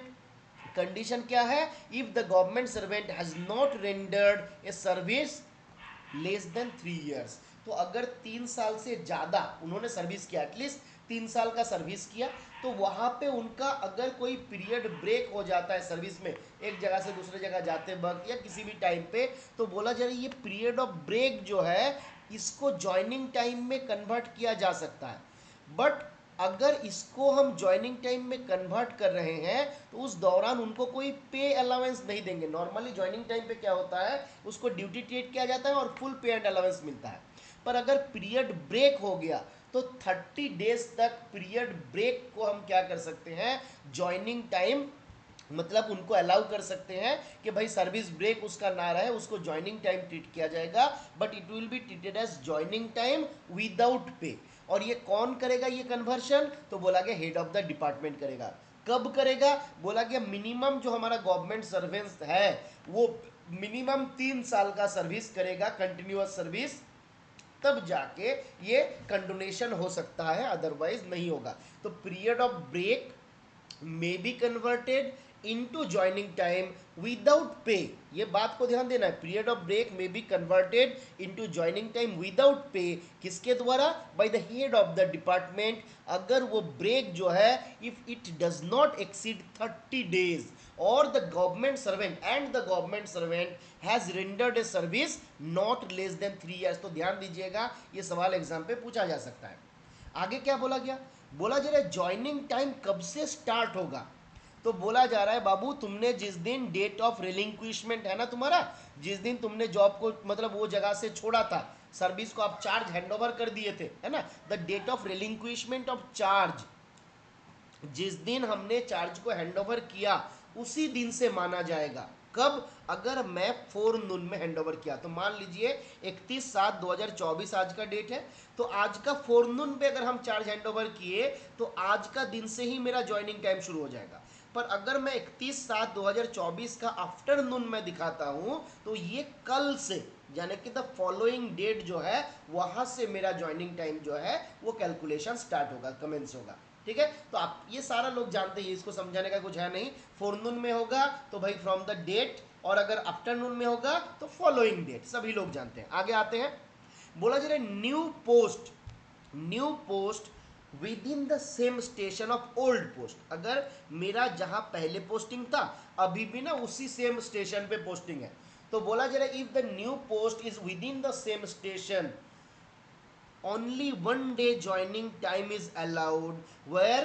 Condition क्या है? If the government servant has not rendered a service less than 3 years। तो अगर 3 साल से ज़्यादा उन्होंने service किया, at least 3 साल का सर्विस किया, तो वहाँ पे उनका अगर कोई पीरियड ब्रेक हो जाता है सर्विस में, एक जगह से दूसरे जगह जाते वक्त या किसी भी टाइम पे, तो बोला जा रहा है ये पीरियड ऑफ ब्रेक जो है इसको ज्वाइनिंग टाइम में कन्वर्ट किया जा सकता है। बट अगर इसको हम ज्वाइनिंग टाइम में कन्वर्ट कर रहे हैं तो उस दौरान उनको कोई पे अलाउंस नहीं देंगे। नॉर्मली ज्वाइनिंग टाइम पे क्या होता है, उसको ड्यूटी ट्रीट किया जाता है और फुल पे एंड अलाउंस मिलता है। पर अगर पीरियड ब्रेक हो गया तो 30 डेज तक पीरियड ब्रेक को हम क्या कर सकते हैं, ज्वाइनिंग टाइम, मतलब उनको अलाउ कर सकते हैं कि भाई सर्विस ब्रेक उसका ना रहे, उसको ज्वाइनिंग टाइम ट्रीट किया जाएगा, but it will be treated as joining time without pay. और ये कौन करेगा ये कन्वर्शन? तो बोला गया हेड ऑफ द डिपार्टमेंट करेगा। कब करेगा? बोला गया मिनिमम जो हमारा गवर्नमेंट सर्वेंस है वो मिनिमम 3 साल का सर्विस करेगा, कंटिन्यूअस सर्विस, तब जाके ये कंडोनेशन हो सकता है, अदरवाइज नहीं होगा। तो period of break may be converted into joining time without pay। ये बात को ध्यान देना है, period of break may be converted into joining time without pay किसके द्वारा? by the head of the department। अगर वो ब्रेक जो है if it does not exceed 30 days और the government servant and the government servant has rendered a service not less than 3 years। तो ध्यान दीजिएगा ये सवाल एग्जाम पे पूछा जा सकता है। आगे क्या बोला गया? बोला जा रहा है ज्वाइनिंग टाइम कब से स्टार्ट होगा? तो बोला जा रहा है बाबू तुमने जिस दिन डेट ऑफ रिलिंक्विशमेंट है ना तुम्हारा, जिस दिन तुमने जॉब को मतलब वो जगह से छोड़ा था, सर्विस को आप चार्ज हैंडओवर कर दिए थे, है ना, the date of relinquishment of charge, जिस दिन हमने चार्ज को हैंडओवर किया उसी दिन से माना जाएगा। कब? अगर मैं 4 नून में हैंडओवर किया, तो मान लीजिए 31/7/2024 आज का डेट है, तो आज का 4 नून पे अगर हम चार्ज हैंडओवर किए तो आज का दिन से ही मेरा ज्वाइनिंग टाइम शुरू हो जाएगा। पर अगर मैं 31/7/2024 का आफ्टरनून में दिखाता हूं तो ये कल से, यानी कि द फॉलोइंग डेट जो है वहां से मेरा ज्वाइनिंग टाइम जो है वो कैलकुलेशन स्टार्ट होगा, कमेंस होगा। ठीक है। तो आप ये सारा लोग जानते हैं, इसको समझाने का कुछ है नहीं। फोरनून में होगा तो भाई फ्रॉम द डेट, और अगर आफ्टरनून में होगा तो फॉलोइंग डेट, सभी लोग जानते हैं। आगे आते हैं, बोला जा रहा है new post within the same station of old post. अगर मेरा जहां पहले पोस्टिंग था अभी भी ना उसी सेम स्टेशन पे पोस्टिंग है, तो बोला जा रहा है if the new post is with in the same station only one day joining time is allowed where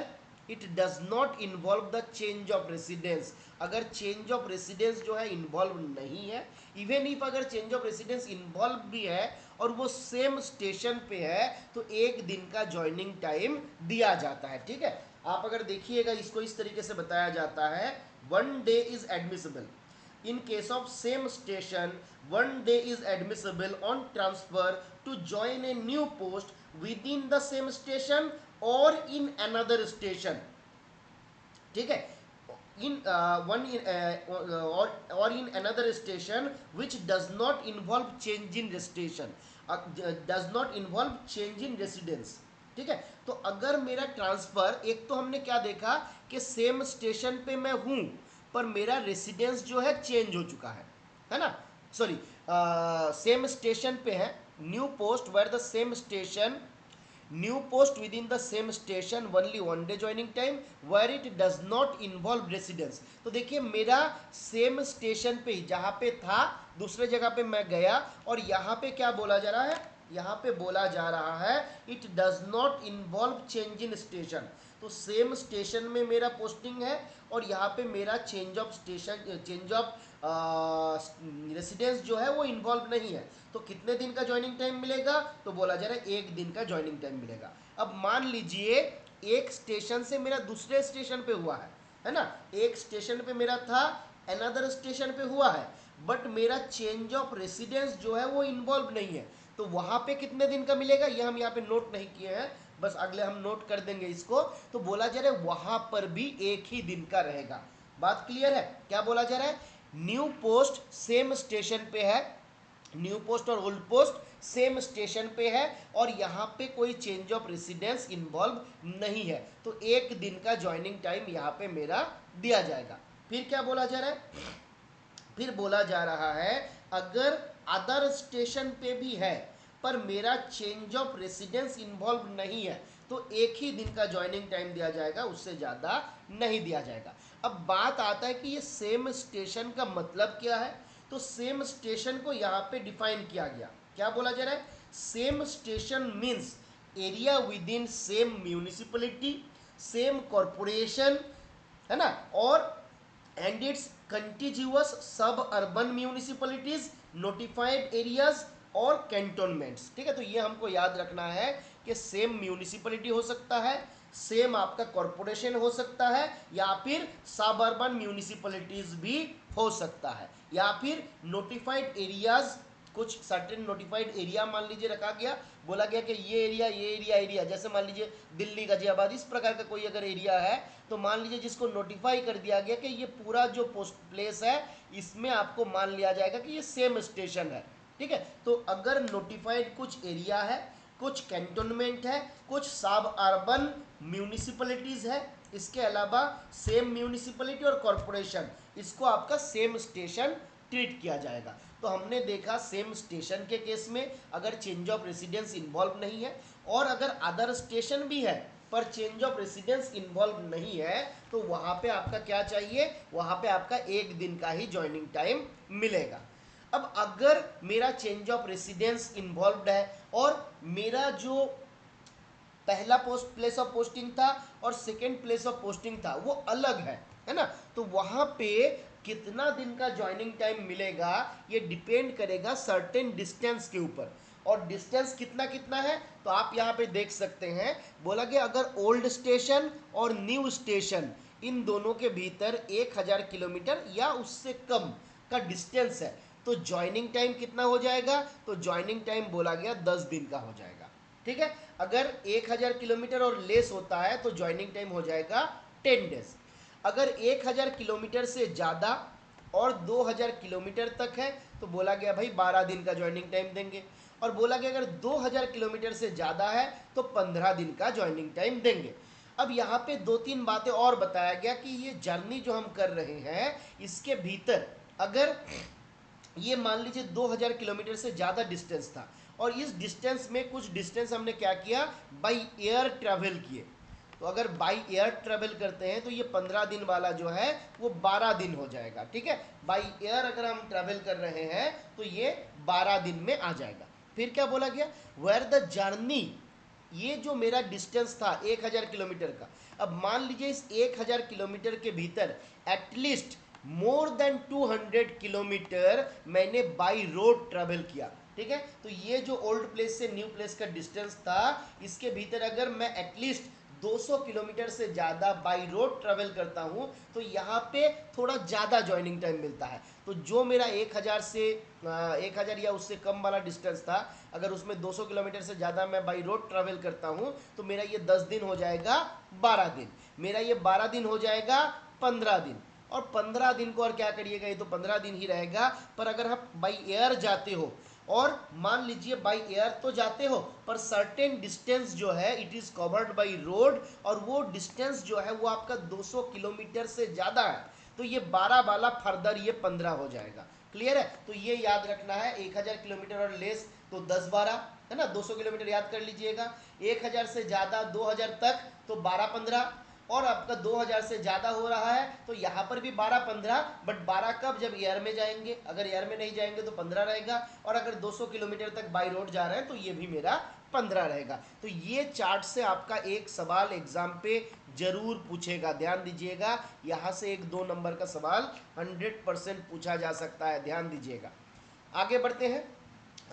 it does not involve the change of residence। अगर change of residence जो है इन्वॉल्व नहीं है, इवन इफ अगर change of residence involve भी है और वो सेम स्टेशन पे है, तो एक दिन का ज्वाइनिंग टाइम दिया जाता है। ठीक है, आप अगर देखिएगा इसको इस तरीके से बताया जाता है, one day is admissible in case of same station, one day is admissible on transfer to join a new post within the same station or in another station। ठीक है, in one in or in another station which does not involve change in station, does not involve change in residence। ठीक है, तो अगर मेरा transfer, एक तो हमने क्या देखा कि सेम स्टेशन पे मैं हूं पर मेरा रेसिडेंस जो है चेंज हो चुका है ना, सॉरी सेम स्टेशन पे है, new post where the same station, new post within the same station only one day joining time where it does not involve residence. तो देखिए मेरा सेम स्टेशन पे जहाँ पे था दूसरे जगह पे मैं गया, और यहाँ पे क्या बोला जा रहा है, यहाँ पे बोला जा रहा है it does not involve change in station. तो सेम स्टेशन में मेरा पोस्टिंग है और यहाँ पे मेरा change of station, change of residence जो है वो इन्वॉल्व नहीं है। तो कितने दिन का ज्वाइनिंग टाइम मिलेगा, तो बोला जा रहा है एक दिन का ज्वाइनिंग टाइम मिलेगा। अब मान लीजिए एक स्टेशन से मेरा दूसरे स्टेशन पे हुआ है ना, एक स्टेशन पे मेरा था, अनदर स्टेशन पे हुआ है, बट मेरा चेंज ऑफ रेसिडेंस जो है वो इन्वॉल्व नहीं है, तो वहां पे कितने दिन का मिलेगा ये हम यहाँ पे नोट नहीं किए हैं, बस अगले हम नोट कर देंगे इसको। तो बोला जा रहा है वहां पर भी एक ही दिन का रहेगा। बात क्लियर है, क्या बोला जा रहा है, न्यू पोस्ट सेम स्टेशन पे है, न्यू पोस्ट और ओल्ड पोस्ट सेम स्टेशन पे है और यहाँ पे कोई चेंज ऑफ रेसिडेंस इन्वॉल्व नहीं है, तो एक दिन का ज्वाइनिंग टाइम यहाँ पे मेरा दिया जाएगा। फिर क्या बोला जा रहा है, फिर बोला जा रहा है अगर अदर स्टेशन पे भी है पर मेरा चेंज ऑफ रेसिडेंस इन्वॉल्व नहीं है, तो एक ही दिन का ज्वाइनिंग टाइम दिया जाएगा, उससे ज़्यादा नहीं दिया जाएगा। अब बात आता है कि ये सेम स्टेशन का मतलब क्या है, तो सेम स्टेशन को यहाँ पे डिफाइन किया गया, क्या बोला जा रहा है, same station means area with in same municipality, same corporation, है ना, और एंड इट्स कंटिजियस सब अर्बन म्यूनिसिपलिटीज, नोटिफाइड एरियाज और कैंटोनमेंट्स। ठीक है, तो ये हमको याद रखना है कि सेम म्यूनिसिपलिटी हो सकता है, सेम आपका कॉरपोरेशन हो सकता है, या फिर सब अर्बन म्यूनिसिपलिटीज भी हो सकता है, या फिर नोटिफाइड एरियाज, कुछ सर्टेन नोटिफाइड एरिया मान लीजिए रखा गया, बोला गया कि ये एरिया जैसे मान लीजिए दिल्ली गाजियाबाद इस प्रकार का कोई अगर एरिया है, तो मान लीजिए जिसको नोटिफाई कर दिया गया कि ये पूरा जो पोस्ट प्लेस है इसमें आपको मान लिया जाएगा कि ये सेम स्टेशन है। ठीक है, तो अगर नोटिफाइड कुछ एरिया है, कुछ कैंटोनमेंट है, कुछ सब अर्बन म्यूनिसिपलिटीज़ है, इसके अलावा सेम म्यूनिसिपलिटी और कॉरपोरेशन, इसको आपका सेम स्टेशन ट्रीट किया जाएगा। तो हमने देखा सेम स्टेशन के केस में अगर चेंज ऑफ रेसिडेंस इन्वॉल्व नहीं है, और अगर अदर स्टेशन भी है पर चेंज ऑफ रेसिडेंस इन्वॉल्व नहीं है, तो वहाँ पे आपका क्या चाहिए, वहाँ पे आपका एक दिन का ही ज्वाइनिंग टाइम मिलेगा। अब अगर मेरा चेंज ऑफ रेसिडेंस इन्वॉल्व है और मेरा जो पहला पोस्ट प्लेस ऑफ पोस्टिंग था और सेकेंड प्लेस ऑफ पोस्टिंग था वो अलग है ना, तो वहाँ पे कितना दिन का ज्वाइनिंग टाइम मिलेगा ये डिपेंड करेगा सर्टेन डिस्टेंस के ऊपर, और डिस्टेंस कितना कितना है, तो आप यहाँ पे देख सकते हैं, बोला कि अगर ओल्ड स्टेशन और न्यू स्टेशन इन दोनों के भीतर 1000 किलोमीटर या उससे कम का डिस्टेंस है, तो ज्वाइनिंग टाइम कितना हो जाएगा, तो ज्वाइनिंग टाइम बोला गया 10 दिन का हो जाएगा। ठीक है, अगर 1000 किलोमीटर और लेस होता है तो ज्वाइनिंग टाइम हो जाएगा 10 डेज। अगर 1000 किलोमीटर से ज़्यादा और 2000 किलोमीटर तक है तो बोला गया भाई 12 दिन का ज्वाइनिंग टाइम देंगे, और बोला गया अगर 2000 किलोमीटर से ज़्यादा है तो 15 दिन का ज्वाइनिंग टाइम देंगे। अब यहाँ पे 2-3 बातें और बताया गया कि ये जर्नी जो हम कर रहे हैं इसके भीतर अगर ये मान लीजिए 2000 किलोमीटर से ज़्यादा डिस्टेंस था और इस डिस्टेंस में कुछ डिस्टेंस हमने क्या किया, बाई एयर ट्रैवल किए, तो अगर बाई एयर ट्रैवल करते हैं तो ये 15 दिन वाला जो है वो 12 दिन हो जाएगा। ठीक है, बाई एयर अगर हम ट्रैवल कर रहे हैं तो ये 12 दिन में आ जाएगा। फिर क्या बोला गया, वेयर द जर्नी, ये जो मेरा डिस्टेंस था 1000 किलोमीटर का, अब मान लीजिए इस 1000 किलोमीटर के भीतर एटलीस्ट मोर देन 200 किलोमीटर मैंने बाई रोड ट्रैवल किया। ठीक है, तो ये जो ओल्ड प्लेस से न्यू प्लेस का डिस्टेंस था इसके भीतर अगर मैं एटलीस्ट 200 किलोमीटर से ज़्यादा बाई रोड ट्रैवल करता हूँ तो यहाँ पे थोड़ा ज़्यादा जॉइनिंग टाइम मिलता है। तो जो मेरा 1000 से 1000 या उससे कम वाला डिस्टेंस था, अगर उसमें 200 किलोमीटर से ज़्यादा मैं बाई रोड ट्रैवल करता हूँ तो मेरा ये 10 दिन हो जाएगा 12 दिन, मेरा ये 12 दिन हो जाएगा 15 दिन, और 15 दिन को और क्या करिएगा, ये तो 15 दिन ही रहेगा। पर अगर आप बाई एयर जाते हो और मान लीजिए बाई एयर तो जाते हो पर सर्टेन डिस्टेंस जो है it is covered by road, और वो डिस्टेंस जो है वो आपका 200 किलोमीटर से ज़्यादा है, तो ये 12 वाला फर्दर ये 15 हो जाएगा। क्लियर है, तो ये याद रखना है, 1000 किलोमीटर और लेस तो 10-12 है ना, 200 किलोमीटर याद कर लीजिएगा, 1000 से ज़्यादा 2000 तक तो 12-15, और आपका 2000 से ज़्यादा हो रहा है तो यहाँ पर भी 12-15, बट 12 कब, जब एयर में जाएंगे, अगर एयर में नहीं जाएंगे तो 15 रहेगा, और अगर 200 किलोमीटर तक बाई रोड जा रहे हैं तो ये भी मेरा 15 रहेगा। तो ये चार्ट से आपका एक सवाल एग्जाम पे जरूर पूछेगा, ध्यान दीजिएगा, यहाँ से 1-2 नंबर का सवाल 100% पूछा जा सकता है, ध्यान दीजिएगा। आगे बढ़ते हैं,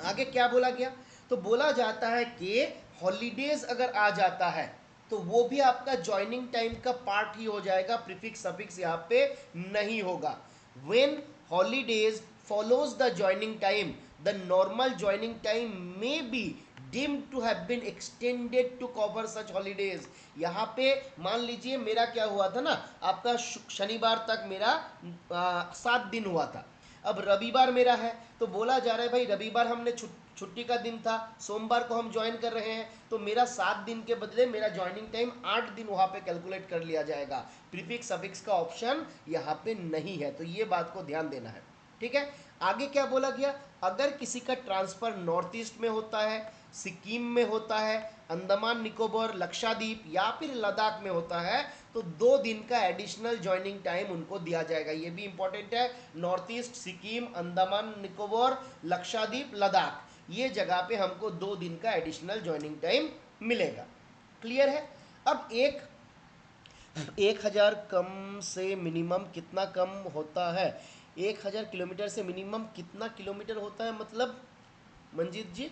आगे क्या बोला गया, तो बोला जाता है कि हॉलीडेज अगर आ जाता है तो वो भी आपका ज्वाइनिंग टाइम का पार्ट ही हो जाएगा, प्रीफिक्स सफिक्स यहाँ पे नहीं होगा। When holidays follows the joining time the normal joining time may be deemed to have been extended to cover such holidays। यहाँ पे मान लीजिए मेरा क्या हुआ था ना, आपका शनिवार तक मेरा 7 दिन हुआ था, अब रविवार मेरा है तो बोला जा रहा है भाई रविवार हमने छुट्टी का दिन था, सोमवार को हम ज्वाइन कर रहे हैं, तो मेरा 7 दिन के बदले मेरा ज्वाइनिंग टाइम 8 दिन वहाँ पे कैलकुलेट कर लिया जाएगा। प्रीफिक्स सफिक्स का ऑप्शन यहाँ पे नहीं है, तो ये बात को ध्यान देना है। ठीक है, आगे क्या बोला गया, अगर किसी का ट्रांसफर नॉर्थ ईस्ट में होता है, सिक्किम में होता है, अंडमान निकोबार, लक्षद्वीप या फिर लद्दाख में होता है तो 2 दिन का एडिशनल ज्वाइनिंग टाइम उनको दिया जाएगा। ये भी इंपॉर्टेंट है, नॉर्थ ईस्ट, सिक्किम, अंडमान निकोबार, लक्षद्वीप, लद्दाख, ये जगह पे हमको 2 दिन का एडिशनल ज्वाइनिंग टाइम मिलेगा। क्लियर है, अब 1000 कम से मिनिमम कितना कम होता है, 1000 किलोमीटर से मिनिमम कितना किलोमीटर होता है, मतलब मंजीत जी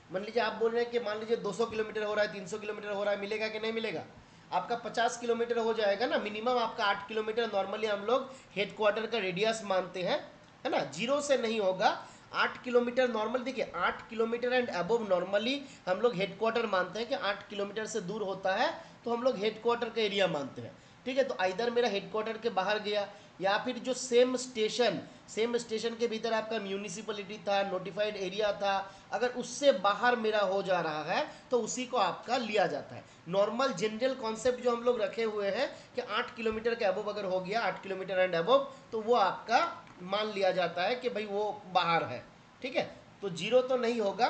मान लीजिए आप बोल रहे हैं कि मान लीजिए 200 किलोमीटर हो रहा है, 300 किलोमीटर हो रहा है, मिलेगा कि नहीं मिलेगा, आपका 50 किलोमीटर हो जाएगा ना मिनिमम, आपका 8 किलोमीटर नॉर्मली हम लोग हेडक्वार्टर का रेडियस मानते हैं, है ना, 0 से नहीं होगा, 8 किलोमीटर नॉर्मल, देखिए 8 किलोमीटर एंड अबव नॉर्मली हम लोग हेडक्वार्टर मानते हैं कि 8 किलोमीटर से दूर होता है तो हम लोग हेडक्वार्टर का एरिया मानते हैं। ठीक है, तो आइदर मेरा हेडक्वार्टर के बाहर गया या फिर जो सेम स्टेशन के भीतर आपका म्यूनिसिपलिटी था, नोटिफाइड एरिया था, अगर उससे बाहर मेरा हो जा रहा है तो उसी को आपका लिया जाता है। नॉर्मल जनरल कॉन्सेप्ट जो हम लोग रखे हुए हैं कि 8 किलोमीटर के अबव अगर हो गया, 8 किलोमीटर एंड अबव, तो वो आपका मान लिया जाता है कि भाई वो बाहर है। ठीक है, तो 0 तो नहीं होगा,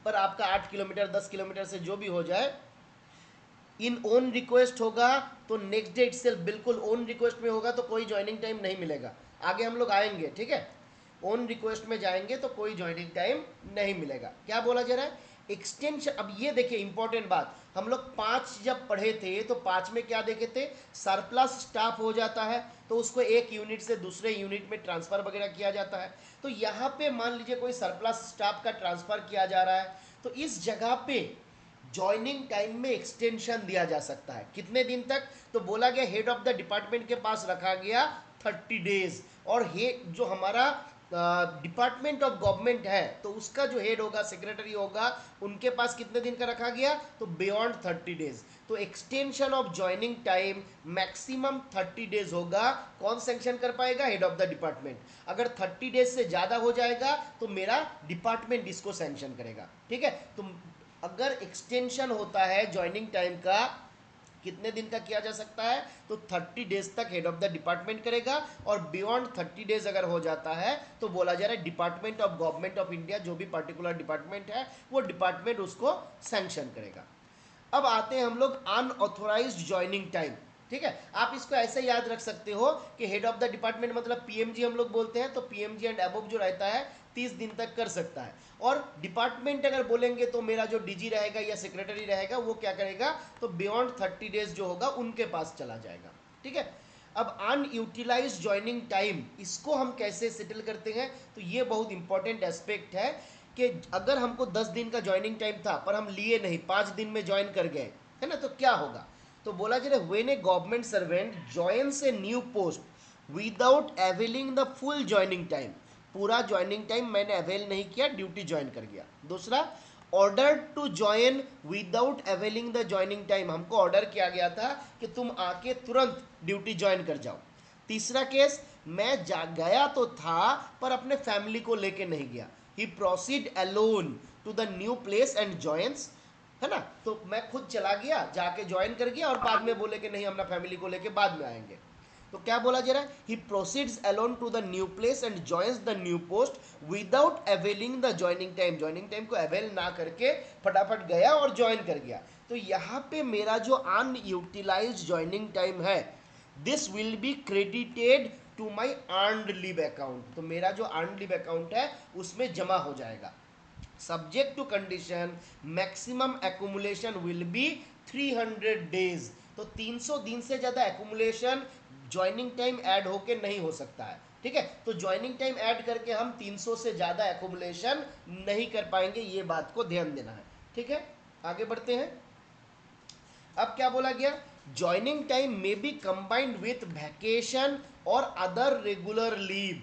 पर आपका 8 किलोमीटर 10 किलोमीटर से जो भी हो जाए, इन ओन रिक्वेस्ट होगा तो नेक्स्ट डे इटसेल्फ, बिल्कुल ओन रिक्वेस्ट में होगा तो कोई ज्वाइनिंग टाइम नहीं मिलेगा, आगे हम लोग आएंगे। ठीक है, ओन रिक्वेस्ट में जाएंगे तो कोई ज्वाइनिंग टाइम नहीं मिलेगा। क्या बोला जा रहा है, एक्सटेंशन, अब ये देखिए इंपॉर्टेंट बात, हम लोग 5 जब पढ़े थे तो 5 में क्या देखे थे, सरप्लस स्टाफ हो जाता है तो उसको एक यूनिट से दूसरे यूनिट में ट्रांसफर वगैरह किया जाता है, तो यहाँ पे मान लीजिए कोई सरप्लस स्टाफ का ट्रांसफर किया जा रहा है तो इस जगह पे ज्वाइनिंग टाइम में एक्सटेंशन दिया जा सकता है। कितने दिन तक, तो बोला गया हेड ऑफ द डिपार्टमेंट के पास रखा गया 30 डेज, और जो हमारा डिपार्टमेंट ऑफ गवर्नमेंट है तो उसका जो हेड होगा, सेक्रेटरी होगा, उनके पास कितने दिन का रखा गया, तो बियॉन्ड 30 डेज। तो extension of joining time maximum 30 days होगा, कौन सेंक्शन कर पाएगा, हेड ऑफ द डिपार्टमेंट। अगर 30 डेज से ज़्यादा हो जाएगा तो मेरा डिपार्टमेंट इसको सेंक्शन करेगा। ठीक है, तो अगर एक्सटेंशन होता है ज्वाइनिंग टाइम का कितने दिन का किया जा सकता है? तो 30 डेज तक हेड ऑफ द डिपार्टमेंट करेगा, और बियॉन्ड 30 डेज अगर हो जाता है तो बोला जा रहा है department of government of India, जो भी पर्टिकुलर डिपार्टमेंट है वो डिपार्टमेंट उसको सैंक्शन करेगा। अब आते हैं हम लोग अनऑथोराइज्ड ज्वाइनिंग टाइम। ठीक है, आप इसको ऐसे याद रख सकते हो कि हेड ऑफ द डिपार्टमेंट मतलब पीएमजी हम लोग बोलते हैं, तो पीएमजी एंड अबव जो रहता है 30 दिन तक कर सकता है। और डिपार्टमेंट अगर बोलेंगे तो मेरा जो डीजी रहेगा या सेक्रेटरी रहेगा वो क्या करेगा, तो बियॉन्ड 30 डेज जो होगा उनके पास चला जाएगा। ठीक है, अब अनयूटिलाइज ज्वाइनिंग टाइम, इसको हम कैसे सेटल करते हैं, तो ये बहुत इंपॉर्टेंट एस्पेक्ट है कि अगर हमको 10 दिन का ज्वाइनिंग टाइम था पर हम लिए नहीं, 5 दिन में ज्वाइन कर गए, है ना, तो क्या होगा? तो बोला जा रहा है when a government servant joins a new post without availing the full joining time, पूरा ज्वाइनिंग टाइम मैंने अवेल नहीं किया, ड्यूटी ज्वाइन कर गया। दूसरा, order to join without availing the joining time, हमको ऑर्डर किया गया था कि तुम आके तुरंत ड्यूटी ज्वाइन कर जाओ। तीसरा केस, मैं जा गया तो था पर अपने फैमिली को लेके नहीं गया, he proceed alone to the new place and joins, है ना, तो मैं खुद चला गया, जाके ज्वाइन कर गया और बाद में बोले कि नहीं अपना फैमिली को लेके बाद में आएंगे। तो क्या बोला जा रहा है, he proceeds alone to the new place and joins the new post without availing the joining time, joining time को अवेल ना करके फटाफट गया और ज्वाइन कर गया। तो यहाँ पे मेरा जो अनयूटिलाइज्ड ज्वाइनिंग टाइम है, this will be credited to my earned leave account, तो मेरा जो अर्नड लीव अकाउंट है उसमें जमा हो जाएगा। Subject to condition maximum accumulation will be 300 days, तो 300 दिन से ज़्यादा एक्यूमुलेशन ज्वाइनिंग टाइम ऐड होके नहीं हो सकता है। ठीक है, तो ज्वाइनिंग टाइम ऐड करके हम 300 से ज़्यादा एक्यूमुलेशन नहीं कर पाएंगे, ये बात को ध्यान देना है। ठीक है, आगे बढ़ते हैं। अब क्या बोला गया, ज्वाइनिंग टाइम में बी कंबाइंड विथ वैकेशन और other regular leave,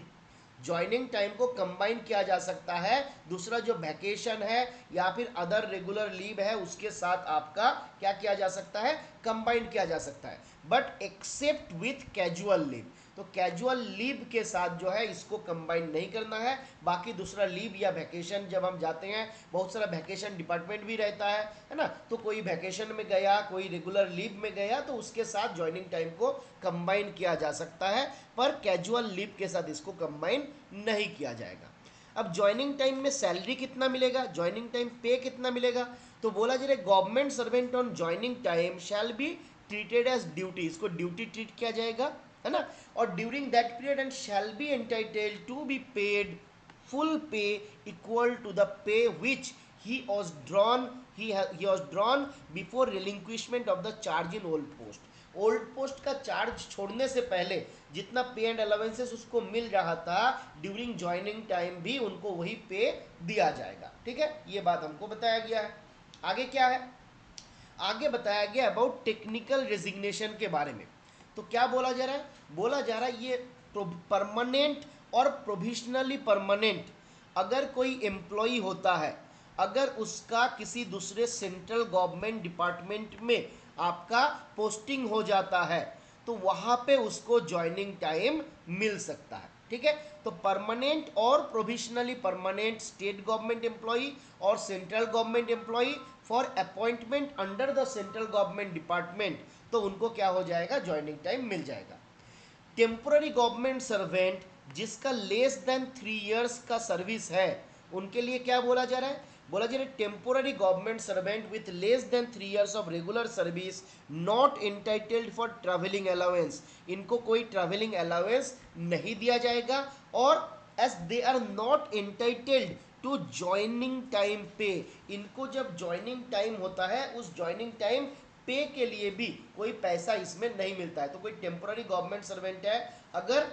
joining time को कंबाइन किया जा सकता है दूसरा जो वैकेशन है या फिर अदर रेगुलर लीव है उसके साथ आपका क्या किया जा सकता है, कंबाइन किया जा सकता है, but except with casual leave, तो कैजुअल लीव के साथ जो है इसको कंबाइन नहीं करना है। बाकी दूसरा लीव या वैकेशन जब हम जाते हैं, बहुत सारा वैकेशन डिपार्टमेंट भी रहता है ना, तो कोई वैकेशन में गया, कोई रेगुलर लीव में गया, तो उसके साथ ज्वाइनिंग टाइम को कंबाइन किया जा सकता है, पर कैजुअल लीव के साथ इसको कंबाइन नहीं किया जाएगा। अब ज्वाइनिंग टाइम में सैलरी कितना मिलेगा, ज्वाइनिंग टाइम पे कितना मिलेगा, तो बोला जा रहा है government servant on joining time shall be treated as duty, इसको ड्यूटी ट्रीट किया जाएगा, है ना, और during that period and shall be entitled to be paid full pay equal to the pay which he was drawn before relinquishment of the charge in old post, old post का charge छोड़ने से पहले जितना पे and allowances उसको मिल रहा था during joining time भी उनको वही पे दिया जाएगा। ठीक है, ये बात हमको बताया गया है। आगे क्या है, आगे बताया गया अबाउट टेक्निकल रेजिग्नेशन के बारे में। तो क्या बोला जा रहा है, बोला जा रहा है ये परमानेंट और प्रोविजनली परमानेंट अगर कोई एम्प्लॉय होता है, अगर उसका किसी दूसरे सेंट्रल गवर्नमेंट डिपार्टमेंट में आपका पोस्टिंग हो जाता है तो वहाँ पे उसको ज्वाइनिंग टाइम मिल सकता है। ठीक है, तो परमानेंट और provisionally permanent state government employ और central government employ for appointment under the central government department, तो उनको क्या हो जाएगा, ज्वाइनिंग टाइम मिल जाएगा। टेम्पोररी गवर्नमेंट सर्वेंट जिसका लेस देन 3 इयर्स का सर्विस है उनके लिए क्या बोला जा रहा है, बोला जा रहा है temporary government servant with less than 3 years of regular service not entitled for travelling allowance, इनको कोई ट्रैवलिंग अलाउंस नहीं दिया जाएगा, और as they are not entitled to joining time pay, इनको जब ज्वाइनिंग टाइम होता है उस ज्वाइनिंग टाइम पे के लिए भी कोई पैसा इसमें नहीं मिलता है। तो कोई टेम्पोररी गवर्नमेंट सर्वेंट है, अगर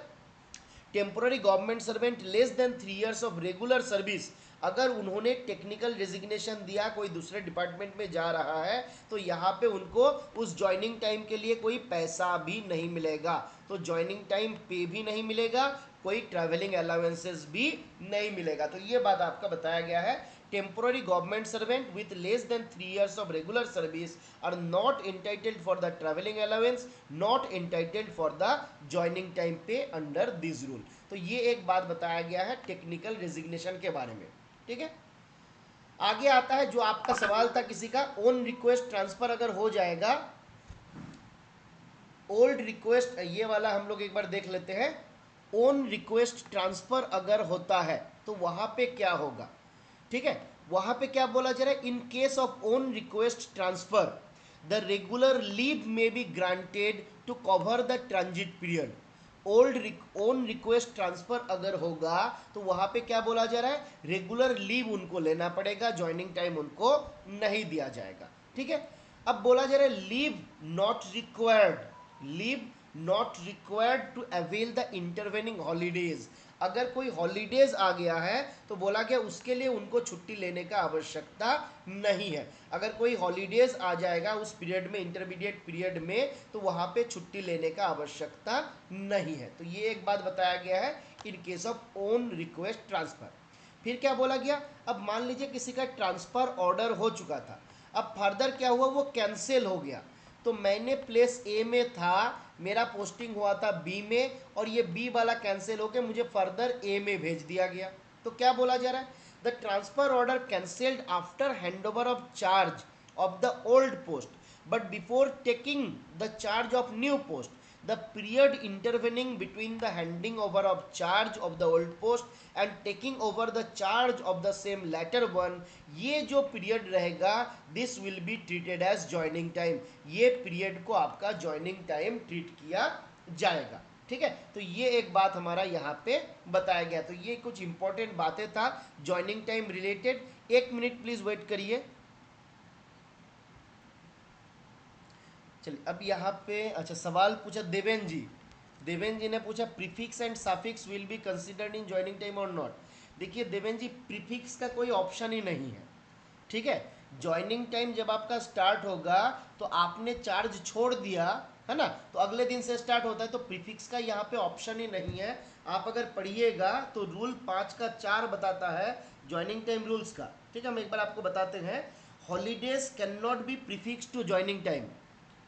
temporary government servant less than 3 years of regular service, अगर उन्होंने टेक्निकल रेजिग्नेशन दिया, कोई दूसरे डिपार्टमेंट में जा रहा है, तो यहाँ पे उनको उस ज्वाइनिंग टाइम के लिए कोई पैसा भी नहीं मिलेगा, तो ज्वाइनिंग टाइम पे भी नहीं मिलेगा, कोई ट्रैवलिंग अलाउंसेस भी नहीं मिलेगा। तो ये बात आपका बताया गया है, temporary government servant with less than 3 years of regular service are not entitled for the travelling allowance, not entitled for the joining time pay under this rule. तो ये एक बात बताया गया है टेक्निकल रेजिग्नेशन के बारे में। ठीक है, आगे आता है जो आपका सवाल था किसी का, ऑन रिक्वेस्ट ट्रांसफर अगर हो जाएगा ओल्ड रिक्वेस्ट, ये वाला हम लोग एक बार देख लेते हैं। ऑन रिक्वेस्ट ट्रांसफर अगर होता है तो वहां पे क्या होगा, ठीक है। वहां पे क्या बोला जा रहा है, in case of on request transfer the regular leave may be granted to cover the transit period. On request transfer अगर होगा तो वहां पे क्या बोला जा रहा है, रेगुलर लीव उनको लेना पड़ेगा, ज्वाइनिंग टाइम उनको नहीं दिया जाएगा, ठीक है। अब बोला जा रहा है leave not required, leave not required to avail the intervening holidays. अगर कोई हॉलीडेज आ गया है तो बोला गया उसके लिए उनको छुट्टी लेने का आवश्यकता नहीं है। अगर कोई हॉलीडेज आ जाएगा उस पीरियड में, इंटरमीडिएट पीरियड में, तो वहां पे छुट्टी लेने का आवश्यकता नहीं है। तो ये एक बात बताया गया है in case of own request transfer. फिर क्या बोला गया, अब मान लीजिए किसी का ट्रांसफर ऑर्डर हो चुका था, अब फर्दर क्या हुआ, वो कैंसिल हो गया। तो मैंने प्लेस ए में था, मेरा पोस्टिंग हुआ था बी में, और ये बी वाला कैंसिल होकर मुझे फर्दर ए में भेज दिया गया। तो क्या बोला जा रहा है, the transfer order cancelled after handover of charge of the old post but before taking the charge of new post the period intervening between the handing over of charge of the old post and taking over the charge of the same latter one, ये जो period रहेगा this will be treated as joining time। ये period को आपका joining time treat किया जाएगा, ठीक है। तो ये एक बात हमारा यहाँ पे बताया गया। तो ये कुछ इंपॉर्टेंट बातें था ज्वाइनिंग टाइम रिलेटेड। एक मिनट प्लीज वेट करिए। चलिए अब यहाँ पे अच्छा सवाल पूछा देवेंद्र जी, देवेंद्र जी ने पूछा prefix and suffix will be considered in joining time और नॉट। देखिए देवेंद्र जी, प्रीफिक्स का कोई ऑप्शन ही नहीं है, ठीक है। ज्वाइनिंग टाइम जब आपका स्टार्ट होगा तो आपने चार्ज छोड़ दिया है ना, तो अगले दिन से स्टार्ट होता है, तो प्रीफिक्स का यहाँ पे ऑप्शन ही नहीं है। आप अगर पढ़िएगा तो रूल 5 का 4 बताता है ज्वाइनिंग टाइम रूल्स का, ठीक है। हम एक बार आपको बताते हैं, holidays can not be prefix to joining time.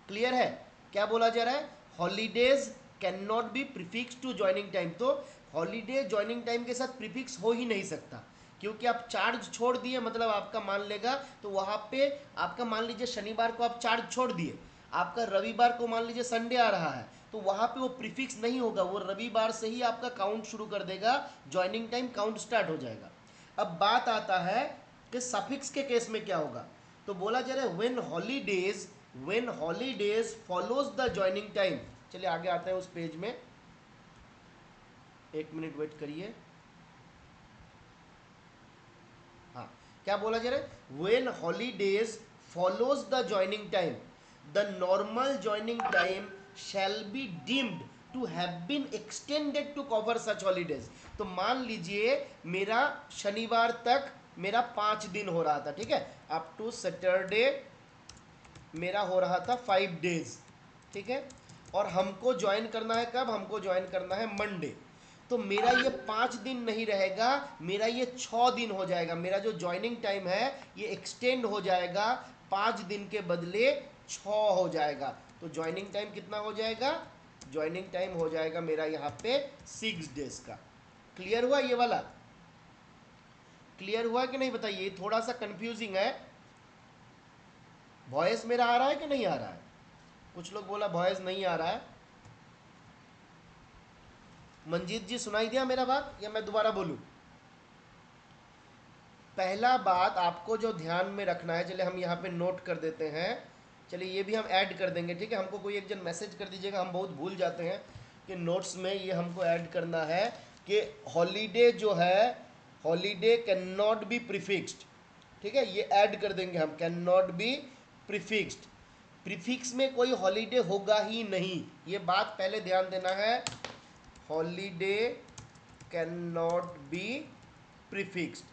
Clear है, क्या बोला जा रहा है, holidays can not be prefix to joining time. तो हॉलीडे ज्वाइनिंग टाइम के साथ प्रीफिक्स हो ही नहीं सकता, क्योंकि आप चार्ज छोड़ दिए, मतलब आपका मान लेगा तो वहां पे आपका मान लीजिए शनिवार को आप चार्ज छोड़ दिए, आपका रविवार को मान लीजिए संडे आ रहा है, तो वहां पे वो प्रीफिक्स नहीं होगा, वो रविवार से ही आपका काउंट शुरू कर देगा, ज्वाइनिंग टाइम काउंट स्टार्ट हो जाएगा। अब बात आता है कि सफिक्स के केस में क्या होगा। तो बोला जा रहा है when holidays follows the joining time. चलिए आगे आते हैं उस पेज में, एक मिनट वेट करिए। हाँ, क्या बोला जा रहा है, when holidays follows the joining time the normal joining time shall be deemed to have been extended to cover such holidays. तो मान लीजिए मेरा शनिवार तक मेरा 5 दिन हो रहा था, ठीक है, अप टू सैटरडे मेरा हो रहा था 5 डेज, ठीक है। और हमको ज्वाइन करना है कब, हमको ज्वाइन करना है मंडे। तो मेरा ये 5 दिन नहीं रहेगा, मेरा ये 6 दिन हो जाएगा। मेरा जो ज्वाइनिंग टाइम है ये एक्सटेंड हो जाएगा, 5 दिन के बदले 6 हो जाएगा। तो ज्वाइनिंग टाइम कितना हो जाएगा, ज्वाइनिंग टाइम हो जाएगा मेरा यहाँ पे 6 डेज का। क्लियर हुआ ये वाला, क्लियर हुआ कि नहीं बताइए, थोड़ा सा कंफ्यूजिंग है। वॉइस मेरा आ रहा है कि नहीं आ रहा है, कुछ लोग बोला वॉइस नहीं आ रहा है। मंजीत जी सुनाई दिया मेरा बात या मैं दोबारा बोलूं। पहला बात आपको जो ध्यान में रखना है, चलिए हम यहाँ पे नोट कर देते हैं, चलिए ये भी हम ऐड कर देंगे, ठीक है। हमको कोई एक जन मैसेज कर दीजिएगा, हम बहुत भूल जाते हैं कि नोट्स में ये हमको ऐड करना है कि हॉलीडे जो है, holiday can not B prefixed, ठीक है, ये ऐड कर देंगे हम, can not B prefixed. Prefix में कोई हॉलीडे होगा ही नहीं, ये बात पहले ध्यान देना है, holiday can not B prefixed,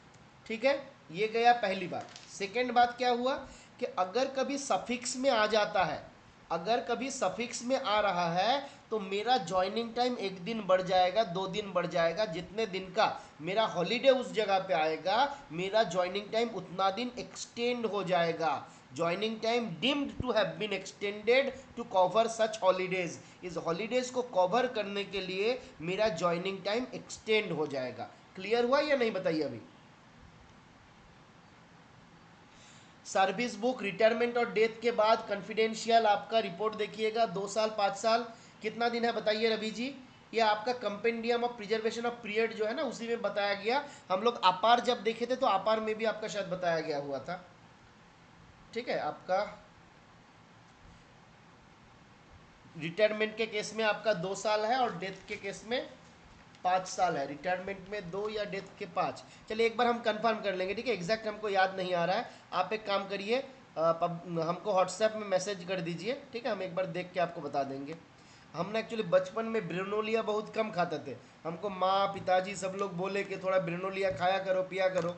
ठीक है। ये गया पहली बात। सेकेंड बात क्या हुआ कि अगर कभी सफिक्स में आ जाता है, अगर कभी सफिक्स में आ रहा है तो मेरा ज्वाइनिंग टाइम 1 दिन बढ़ जाएगा, 2 दिन बढ़ जाएगा, जितने दिन का मेरा हॉलीडे उस जगह पे आएगा मेरा ज्वाइनिंग टाइम उतना दिन एक्सटेंड हो जाएगा। Joining time deemed to have been extended to cover such holidays, इस हॉलीडेज को कवर करने के लिए मेरा ज्वाइनिंग टाइम एक्सटेंड हो जाएगा। क्लियर हुआ या नहीं बताइए अभी। सर्विस बुक रिटायरमेंट और डेथ के बाद कॉन्फिडेंशियल आपका रिपोर्ट देखिएगा, 2 साल 5 साल कितना दिन है बताइए रवि जी। ये आपका compendium of preservation of period जो है ना, उसी में बताया गया। हम लोग अपार जब देखे थे तो अपार में भी आपका शायद बताया गया हुआ था। ठीक है, आपका रिटायरमेंट के केस में आपका 2 साल है और डेथ के केस में 5 साल है। रिटायरमेंट में 2 या डेथ के 5। चलिए एक बार हम कंफर्म कर लेंगे, ठीक है, एग्जैक्ट हमको याद नहीं आ रहा है। आप एक काम करिए, हमको व्हाट्सएप में मैसेज कर दीजिए, ठीक है, हम एक बार देख के आपको बता देंगे। हम ना एक्चुअली बचपन में ब्रिनोलिया बहुत कम खाते थे। हमको माँ पिताजी सब लोग बोले कि थोड़ा ब्रिनोलिया खाया करो, पिया करो,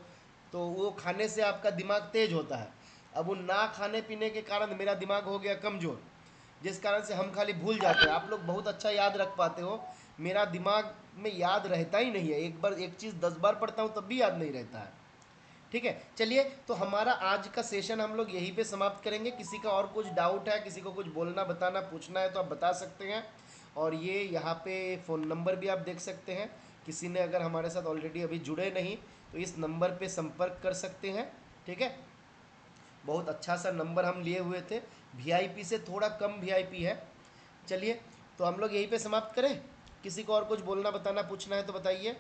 तो वो खाने से आपका दिमाग तेज होता है। अब वो ना खाने पीने के कारण मेरा दिमाग हो गया कमज़ोर, जिस कारण से हम खाली भूल जाते हैं। आप लोग बहुत अच्छा याद रख पाते हो, मेरा दिमाग में याद रहता ही नहीं है। एक बार एक चीज़ 10 बार पढ़ता हूँ तब भी याद नहीं रहता है। ठीक है, चलिए तो हमारा आज का सेशन हम लोग यहीं पे समाप्त करेंगे। किसी का और कुछ डाउट है, किसी को कुछ बोलना बताना पूछना है तो आप बता सकते हैं। और ये यहाँ पे फ़ोन नंबर भी आप देख सकते हैं। किसी ने अगर हमारे साथ ऑलरेडी अभी जुड़े नहीं तो इस नंबर पे संपर्क कर सकते हैं। ठीक है, बहुत अच्छा सा नंबर हम लिए हुए थे, वीआईपी से थोड़ा कम वीआईपी है। चलिए तो हम लोग यहीं पे समाप्त करें। किसी को और कुछ बोलना बताना पूछना है तो बताइए।